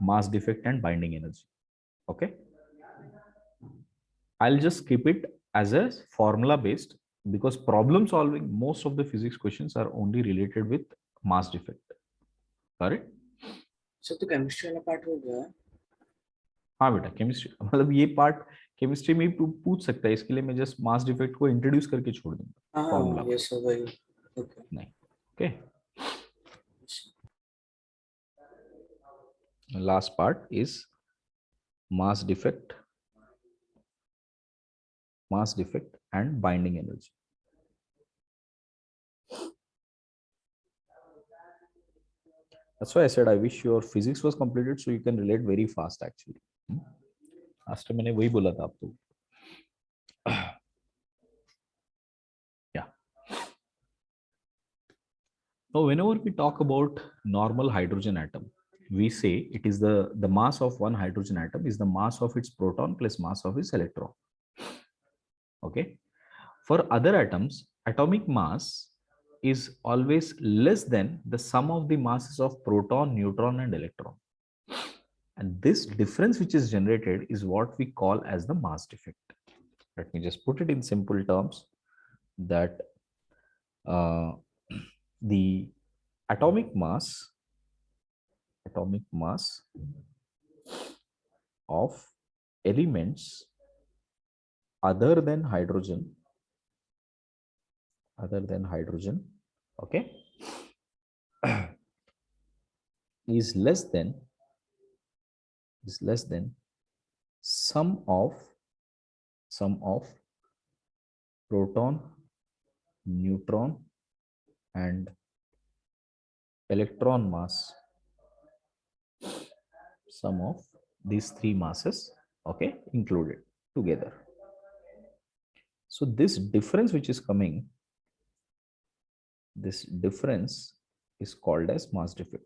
Mass defect and binding energy. Okay? I'll just skip it as a formula based, because problem solving, most of the physics questions are only related with mass defect. Correct? Sir तो chemistry वाला part हो गया. हाँ बेटा, chemistry मतलब ये part chemistry में भी पूछ सकता है, इसके लिए मैं जस्ट मास डिफेक्ट को इंट्रोड्यूस करके छोड़ दूंगा फॉर्मूला हाँ, यस सर, वही. ओके. नहीं. Okay, last part is mass defect and binding energy. That's why I said I wish your physics was completed so you can relate very fast actually. Last time मैंने वही बोला था आपको. Yeah. Now whenever we talk about normal hydrogen atom, we say it is the mass of one hydrogen atom is the mass of its proton plus mass of its electron. Okay. For other atoms, atomic mass is always less than the sum of the masses of proton, neutron, and electron. And this difference which is generated is what we call as the mass defect. Let me just put it in simple terms that the atomic mass of elements other than hydrogen, okay, is less than sum of proton, neutron, and electron mass, sum of these three masses, okay, included together. So this difference which is coming, this difference is called as mass defect.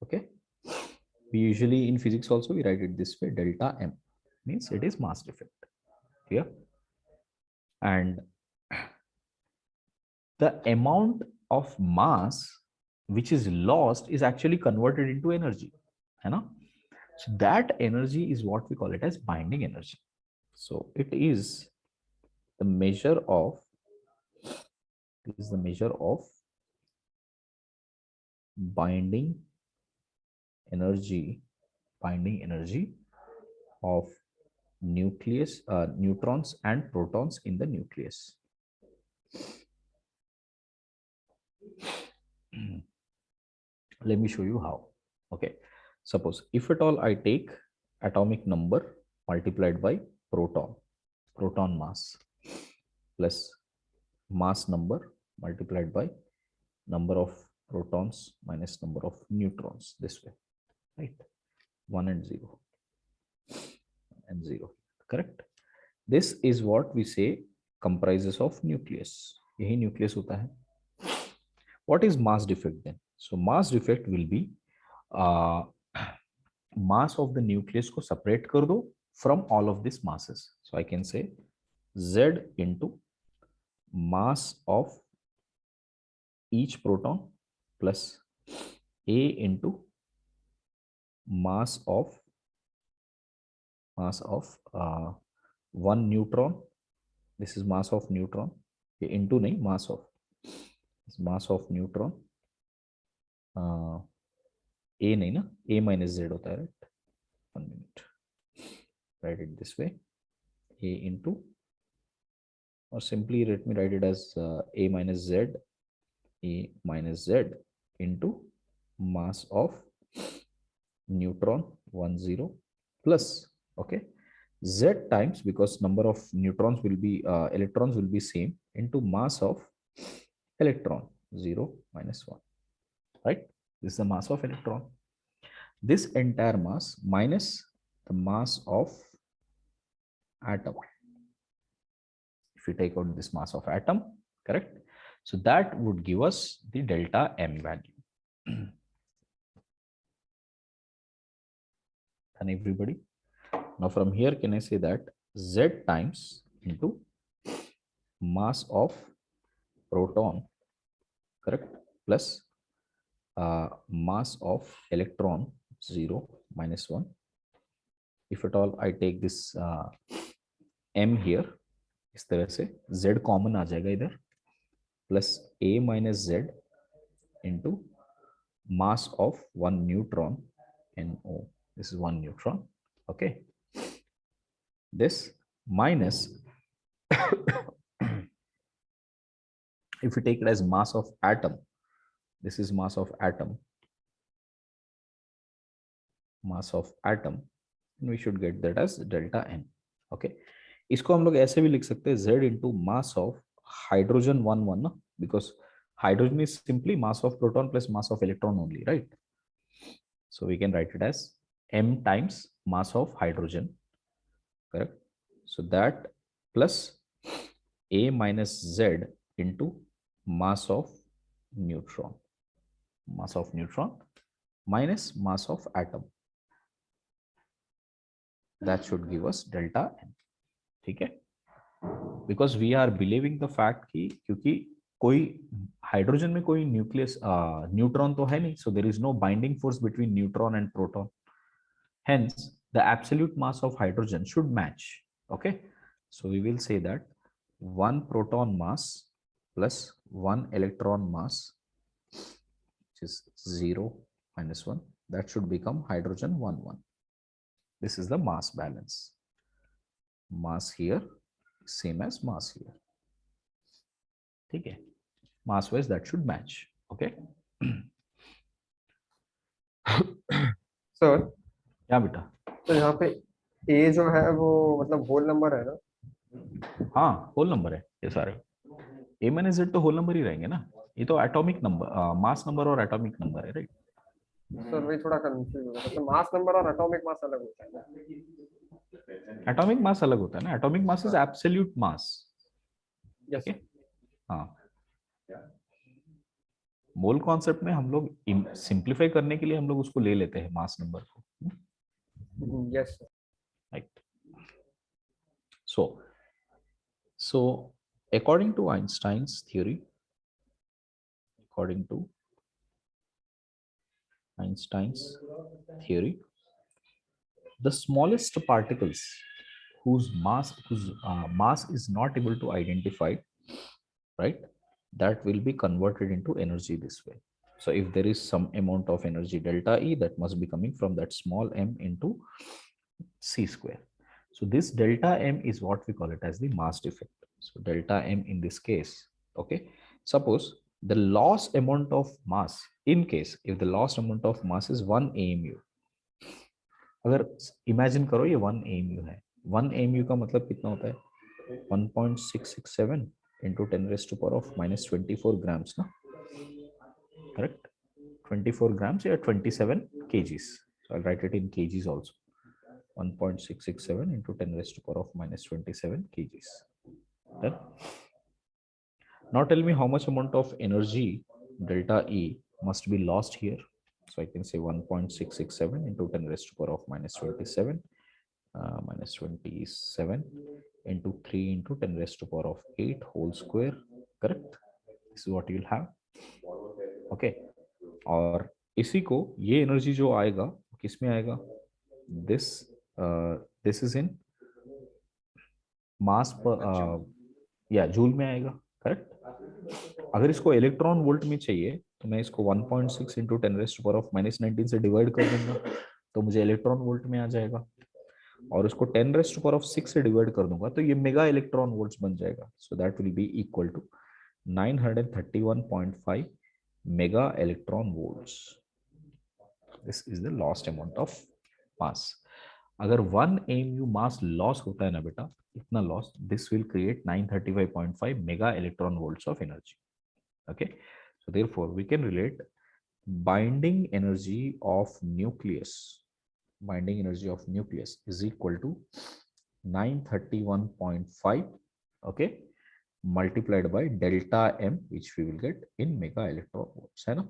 Okay. We usually in physics also we write it this way, delta M means it is mass defect. Clear? And the amount of mass which is lost is actually converted into energy. You know? So that energy is what we call it as binding energy. So it is the measure of binding energy of nucleus, neutrons and protons in the nucleus. Let me show you how. Okay, suppose if at all I take atomic number multiplied by proton mass plus mass number multiplied by number of protons minus number of neutrons, this way, right? 1 and 0 and 0, correct? This is what we say comprises of nucleus. यही nucleus होता है. What is mass defect then? So mass defect will be mass of the nucleus को separate कर दो from all of these masses. So I can say Z into mass of each proton plus A into mass of one neutron. This is mass of neutron. Into nahi, mass of neutron. A nahi na, A minus Z hota hai, right? 1 minute. Write it this way. A into, or simply let me write it as A minus Z into mass of neutron 1 0 plus, okay, Z times, because number of neutrons will be electrons will be same, into mass of electron 0 minus 1, right? This is the mass of electron. This entire mass minus the mass of atom. If we take out this mass of atom, correct? So that would give us the delta M value. And everybody, now from here can I say that Z times into mass of proton, correct, plus mass of electron 0 minus 1. If at all I take this M here, इस तरह से Z common आ जाएगा इधर, plus A minus Z into mass of one neutron, NO. This is one neutron. Okay. This minus if we take it as mass of atom, this is mass of atom, and we should get that as delta n. Okay, इसको हम लोग ऐसे भी लिख सकते हैं z into mass of hydrogen 1 ना, because hydrogen is simply mass of proton plus mass of electron only, right? So we can write it as m times mass of hydrogen, correct? So that plus A minus Z into mass of neutron minus mass of atom. That should give us delta n. ठीक है? Because we are believing the fact कि क्योंकि कोई hydrogen में कोई nucleus neutron तो है नहीं, so there is no binding force between neutron and proton. Hence, the absolute mass of hydrogen should match. Okay, so we will say that 1 proton mass plus 1 electron mass, which is 0 minus 1, that should become hydrogen 1 1. This is the mass balance. Mass here same as mass here. ठीक है, mass wise that should match. Okay. Sir क्या बेटा? तो यहाँ पे ए जो है वो मतलब होल नंबर है ना? हाँ, होल नंबर है ये सारे. A माइनस Z तो होल नंबर ही रहेंगे ना. ये तो एटॉमिक नंबर, मास नंबर और एटॉमिक नंबर है, राइट? सर वही थोड़ा कंफ्यूज हो गया, मतलब मास नंबर और एटॉमिक मास अलग होता है ना? एटॉमिक मास अलग होता है ना. Atomic mass is absolute mass. Yes हाँ, मोल कॉन्सेप्ट में हम लोग सिंप्लीफाई करने के लिए हम लोग उसको ले लेते हैं मास नंबर को. Yes Right. So according to Einstein's theory, the smallest particles whose mass is not able to identify, right, that will be converted into energy this way. So if there is some amount of energy delta E, that must be coming from that small m into c square. So this delta m is what we call it as the mass defect. So delta m in this case, okay, suppose the loss amount of mass, in case if the loss amount of mass is 1 AMU, अगर imagine करो ये 1 AMU है, 1 AMU का मतलब कितना होता है? 1.667 into 10 raised to power of minus 24 grams ना, correct? 24 grams or 27 kgs. So I'll write it in kgs also. 1.667 into 10 raised to power of minus 27 kgs. Done. Now tell me how much amount of energy delta E must be lost here. So I can say 1.667 into 10 raised to power of minus 27 into 3 into 10 raised to power of 8 whole square, correct? This is what you'll have. Okay. और इसी को ये energy जो आएगा किस में आएगा? This is in मास पर या जूल में आएगा, करेक्ट? अगर इसको इलेक्ट्रॉन वोल्ट में चाहिए तो मैं इसको 1.6 into 10 raised to power of minus 19 से डिवाइड कर दूंगा तो मुझे इलेक्ट्रॉन वोल्ट में आ जाएगा, और उसको 10 raised to power of 6 से डिवाइड कर दूंगा तो ये मेगा इलेक्ट्रॉन वोल्ट्स बन जाएगा. So that will be equal to 931.5 mega electron volts. This is the lost amount of mass. अगर 1 AMU mass loss होता है ना बेटा, इतना loss, this will create 935.5 mega electron volts of energy. Okay, so therefore we can relate binding energy of nucleus is equal to 931.5, okay, multiplied by delta m, which we will get in mega electron volts, है ना?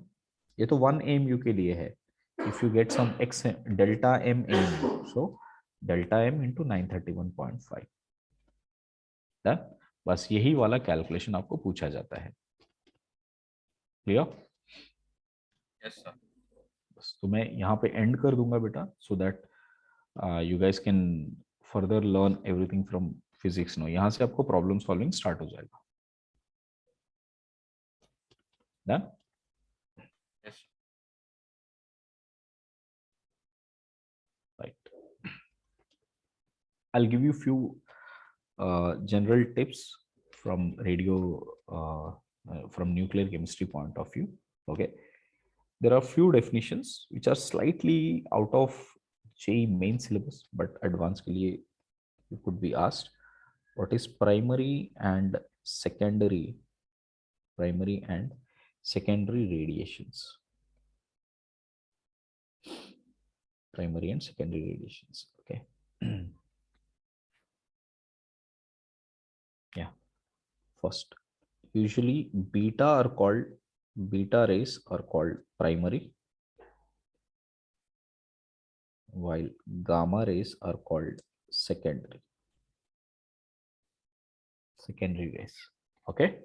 ये तो 1 AMU के लिए है. If you get some x delta m AMU, so delta m into 931.5. Done. बस यही वाला कैलकुलेशन आपको पूछा जाता है. क्लियर? Yes sir. बस तो मैं यहाँ पे एंड कर दूंगा बेटा, so that you guys can further learn everything from physics. No, यहाँ से आपको प्रॉब्लम सॉल्विंग स्टार्ट हो जाएगा. Done? Yes. Right. I'll give you few general tips from from nuclear chemistry point of view. Okay. There are few definitions which are slightly out of JEE main syllabus, but advanced के लिए you could be asked what is primary and secondary radiations. Primary and secondary radiations. Okay. Yeah. First, usually beta rays are called primary, while gamma rays are called secondary rays. Okay.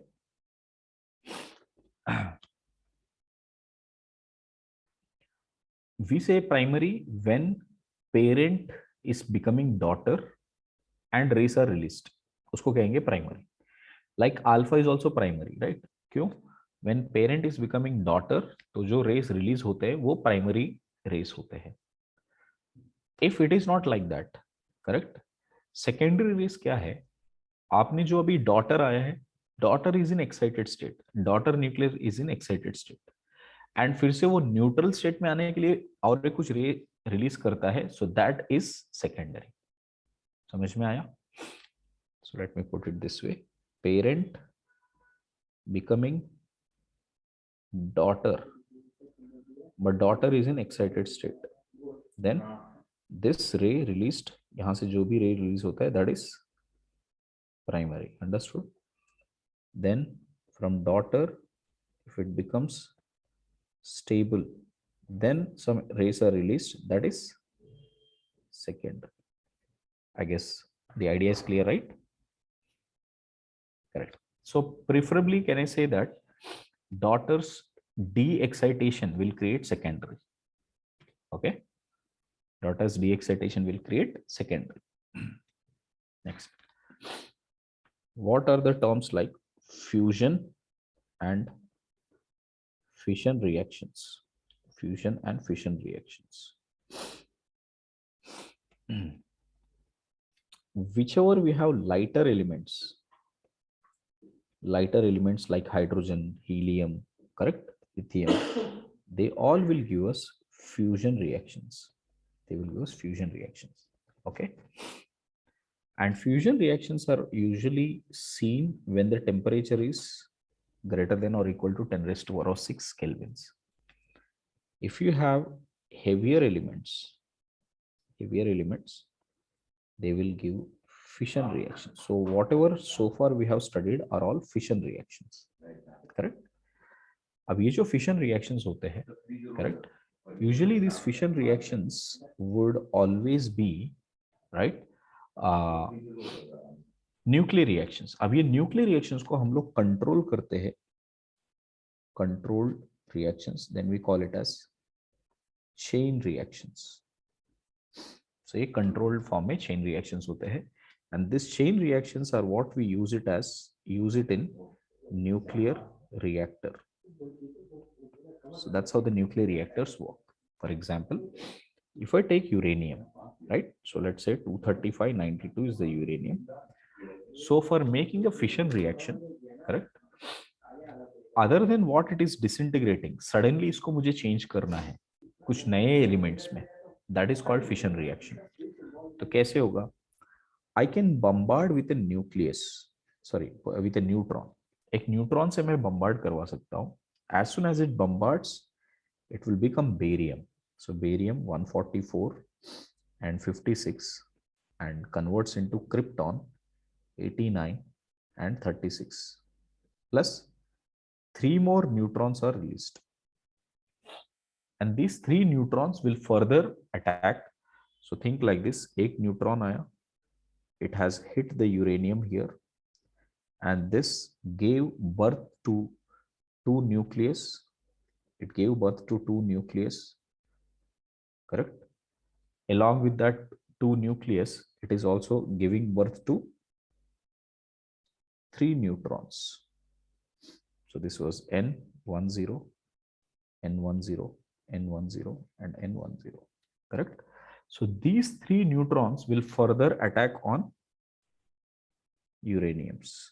We say primary when parent is becoming daughter and rays are released, उसको कहेंगे primary. Like alpha is also primary, right? क्यों? When parent is becoming daughter, तो जो rays release होते हैं वो primary rays होते हैं. If it is not like that, correct? Secondary rays क्या है? आपने जो अभी daughter आया है, daughter is in excited state, daughter nucleus is in excited state, and फिर से वो न्यूट्रल स्टेट में आने के लिए और कुछ रे रिलीज करता है, सो दैट इज सेकेंडरी. समझ में आया? So let me put it this way. Parent becoming daughter, but daughter is in excited state, then this ray released, यहां से जो भी रे रिलीज होता है that is primary. Understood? Then from daughter if it becomes stable, then some rays are released, that is secondary. I guess the idea is clear, right? Correct. So preferably can I say that daughter's de-excitation will create secondary. Okay, daughter's de-excitation will create secondary. Next, what are the terms like fusion and fission reactions? Fusion and fission reactions. Whichever we have lighter elements like hydrogen, helium, correct, lithium, they all will give us fusion reactions. Okay, and fusion reactions are usually seen when the temperature is greater than or equal to 10 raised to power of 6 kelvins. If you have heavier elements, they will give fission reactions. So whatever so far we have studied are all fission reactions, correct? अब ये जो fission reactions होते हैं, correct, usually these fission reactions would always be, right, nuclear reactions. अब ये nuclear reactions को हम लोग control करते हैं, controlled reactions, then we call it as chain reactions. So ये controlled form में chain reactions होते हैं, and this chain reactions are what we use it in nuclear reactor. So that's how the nuclear reactors work. For example, if I take uranium, right? So let's say 23592 is the uranium. So for making a fission reaction, correct, other than what it is disintegrating, suddenly इसको मुझे change करना है कुछ नए elements में, that is called fission reaction. तो कैसे होगा? I can bombard with a nucleus, sorry, with a neutron. एक न्यूट्रॉन से मैं bombard करवा सकता हूँ. As soon as it bombards, it will become barium. So barium 144 and 56 and converts into krypton 89 and 36, plus 3 more neutrons are released, and these 3 neutrons will further attack. So think like this, एक neutron आया, it has hit the uranium here, and this gave birth to two nucleus. It gave birth to 2 nucleus, correct? Along with that 2 nucleus, it is also giving birth to 3 neutrons. So this was N10, N10, N10, and N10. Correct? So these three neutrons will further attack on uraniums.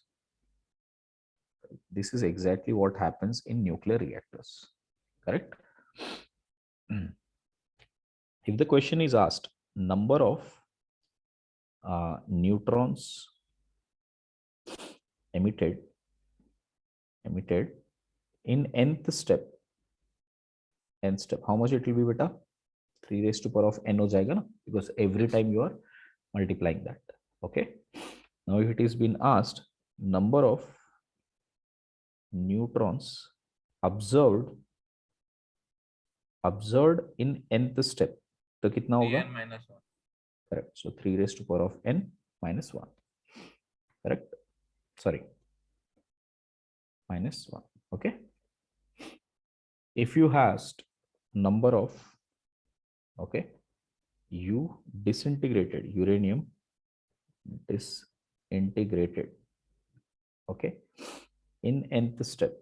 This is exactly what happens in nuclear reactors. Correct? If the question is asked, number of neutrons emitted in nth step, how much it will be, beta? 3 raised to power of n ho jayega na, because every time you are multiplying that. Okay. Now if it is been asked number of neutrons observed in nth step, तो कितना होगा? -1. Correct. So 3 raised to power of n minus 1. Correct. Sorry. -1. Okay. If you asked number of, okay, disintegrated uranium, disintegrated, okay, in nth step,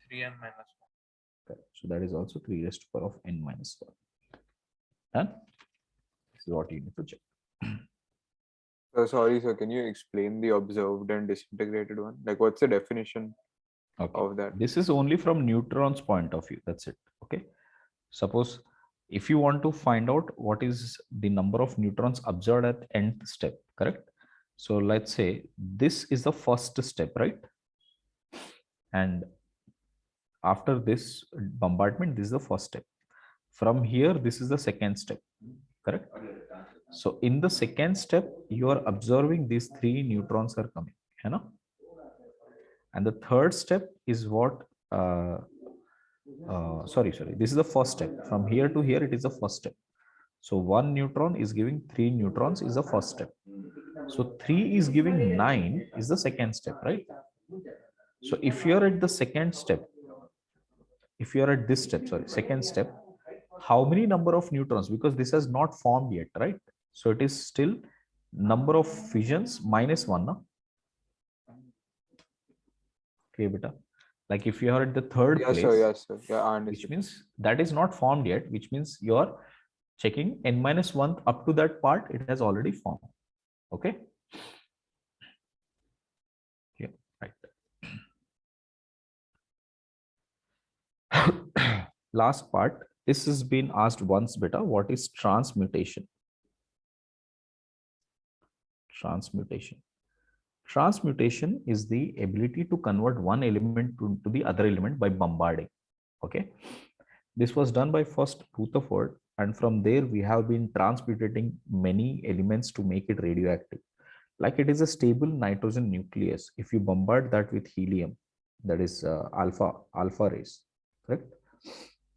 3n minus 1. correct. So that is also 3 raised to power of n minus 1. And this is what you need to check. Sorry, sir. Can you explain the observed and disintegrated one? Like, what's the definition Okay. of that? This is only from neutrons point of view. That's it. Okay. Suppose if you want to find out what is the number of neutrons observed at nth step, correct? So let's say this is the first step, right? And after this bombardment, this is the first step. From here, this is the second step, correct? So in the second step, you are observing these 3 neutrons are coming, you know? And the third step is what, sorry, this is the first step. From here to here, it is the first step. So 1 neutron is giving 3 neutrons is the first step. So 3 is giving 9 is the second step, right? So if you are at the second step, if you are at this step, sorry, second step, how many number of neutrons? Because this has not formed yet, right? So it is still number of fissions -1, no? Okay, beta. Like if you are at the third Yes, place, sir. Yes, sir. Yeah, I which understand. means that is not formed yet, which means you are checking n minus 1 up to that part, it has already formed. Okay. Yeah, right. Last part, this has been asked once, beta. What is transmutation? Transmutation. Transmutation is the ability to convert one element to the other element by bombarding. Okay. This was done by first Rutherford, and from there we have been transmutating many elements to make it radioactive. Like it is a stable nitrogen nucleus. If you bombard that with helium, that is alpha rays, correct?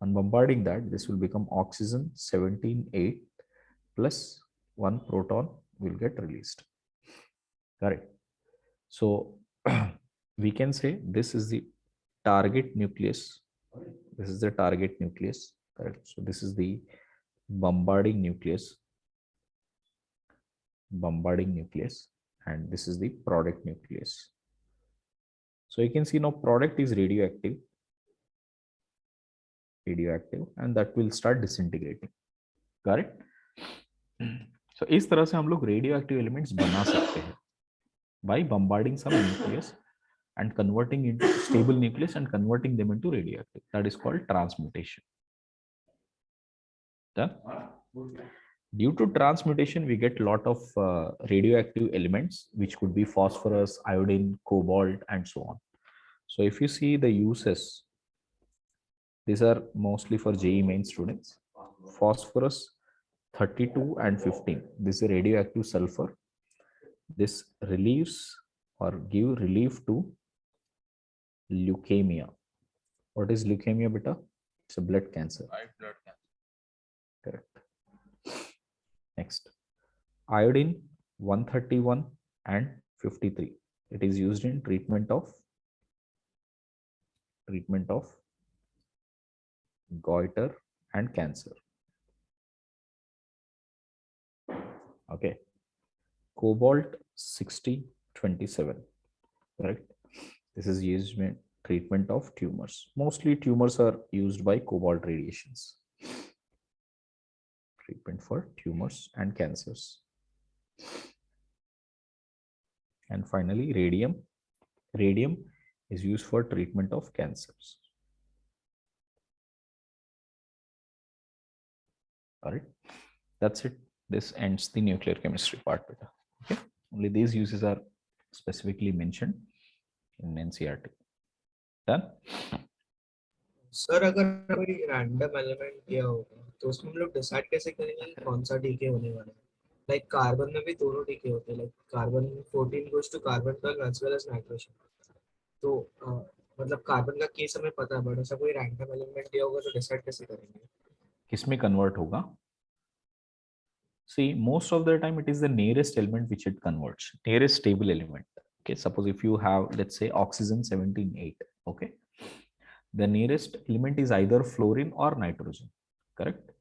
On bombarding that, this will become oxygen 17,8 plus 1 proton will get released. Correct. So we can say this is the target nucleus. This is the target nucleus. Correct. So this is the bombarding nucleus. And this is the product nucleus. So you can see now product is radioactive, and that will start disintegrating. Correct. So इस तरह से हम लोग radioactive elements बना सकते हैं by bombarding some nucleus and converting into stable nucleus and converting them into radioactive. That is called transmutation. Done? Due to transmutation, we get a lot of radioactive elements, which could be phosphorus, iodine, cobalt, and so on. So if you see the uses, these are mostly for JEE main students. Phosphorus 32 and 15. This is a radioactive sulfur. This relieves or give relief to leukemia. What is leukemia, beta? It's a blood cancer. White blood cancer. Correct. Next, iodine 131 and 53. It is used in treatment of goiter and cancer. Okay. Cobalt 6027. Correct. This is used in treatment of tumors. Mostly tumors are used by cobalt radiations. Treatment for tumors and cancers. And finally, radium. Radium is used for treatment of cancers. All right, that's it. This ends the nuclear chemistry part. Beta. Okay, only these uses are specifically mentioned in NCERT. Done? Sir अगर कोई random element दिया होगा तो उसमें हम लोग decide कैसे करेंगे कि कौन सा डीके होने वाला है? लाइक कार्बन में भी दोनों डीके होते हैं, like carbon 14 goes to carbon 12 as well as nitrogen. तो मतलब कार्बन का केस हमें पता है, बट ऐसा कोई रैंडम एलिमेंट दिया होगा तो डिसाइड कैसे करेंगे? किसमें कन्वर्ट होगा? See, most of the time it is the nearest element which it converts, nearest stable element. Okay, suppose if you have, let's say, oxygen 17,8. Okay, the nearest element is either fluorine or nitrogen. Correct?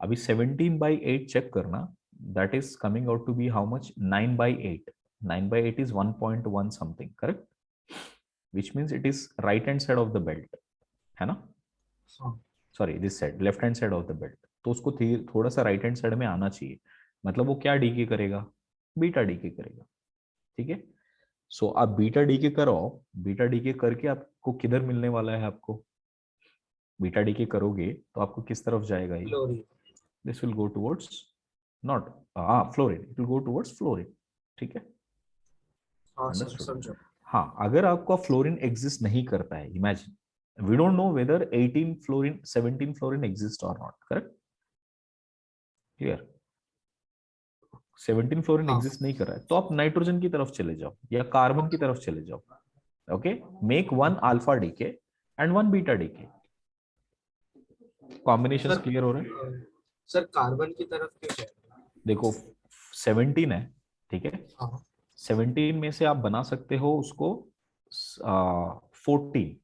अभी 17/8 check करना. That is coming out to be how much? 9/8. 9/8 is 1.1 something. Correct? Which means it is right hand side of the belt. है ना? Sorry, this side, left hand side of the belt. तो उसको थोड़ा सा right hand side में आना चाहिए. मतलब वो क्या डीके करेगा? बीटा डीके करेगा. ठीक है. सो आप बीटा डीके करो. बीटा डीके करके आपको किधर मिलने वाला है? आपको बीटा डीके करोगे तो आपको किस तरफ जाएगा ये? Fluorine. This will go towards not fluorine, it will go towards fluorine. ठीक है. हाँ सर, अंडरस्टूड. समझो. हाँ, अगर आपका फ्लोरीन एग्जिस्ट नहीं करता है, imagine we don't know whether 18 fluorine 17 fluorine exists or not. Correct? Clear? 17 fluorine हाँ. एग्जिस्ट नहीं कर रहा है तो आप नाइट्रोजन की तरफ चले जाओ या कार्बन की तरफ चले जाओ. Okay, make one alpha decay and one beta decay. Combinations sir, clear हो रहे हैं? सर कार्बन की तरफ क्यों जाएगा? देखो 17 है, ठीक है. हाँ. 17 में से आप बना सकते हो उसको 14,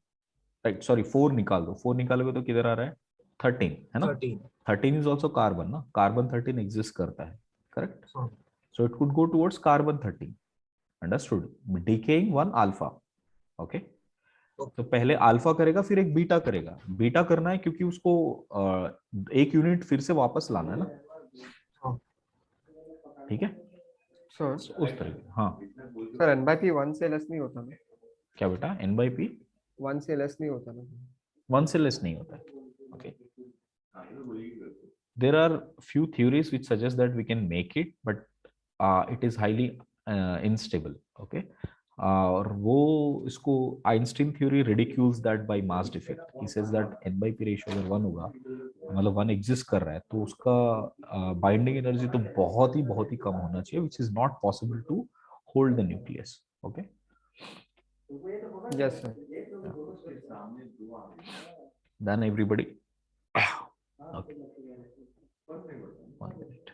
राइट. सॉरी, 4 निकाल दो. 4 निकालोगे तो किधर आ रहा है? 13, है ना? 13. 13 इज ऑल्सो कार्बन ना. कार्बन 13 एग्जिस्ट करता है. करेक्ट? हाँ. So it could go towards carbon 13. Understood? Decaying one alpha. Okay. तो पहले अल्फा करेगा फिर एक बीटा करेगा. बीटा करना है क्योंकि उसको एक यूनिट फिर से वापस लाना है ना. हाँ. ठीक है. सर उस तरह. हाँ सर n/p 1 से लेस नहीं होता ना? क्या बेटा? n/p 1 से लेस नहीं होता ना? 1 से लेस नहीं होता. Okay. There are few theories which suggest that we can make it, but it is highly unstable. Okay. और वो इसको Einstein theory ridicules that by mass defect. He says that n/p ratio अगर 1 होगा, मतलब 1 exist कर रहा है, तो उसका बाइंडिंग एनर्जी तो बहुत ही कम होना चाहिए, which is not possible to hold the nucleus. Okay. Yes sir. Done everybody? Okay. 1 minute.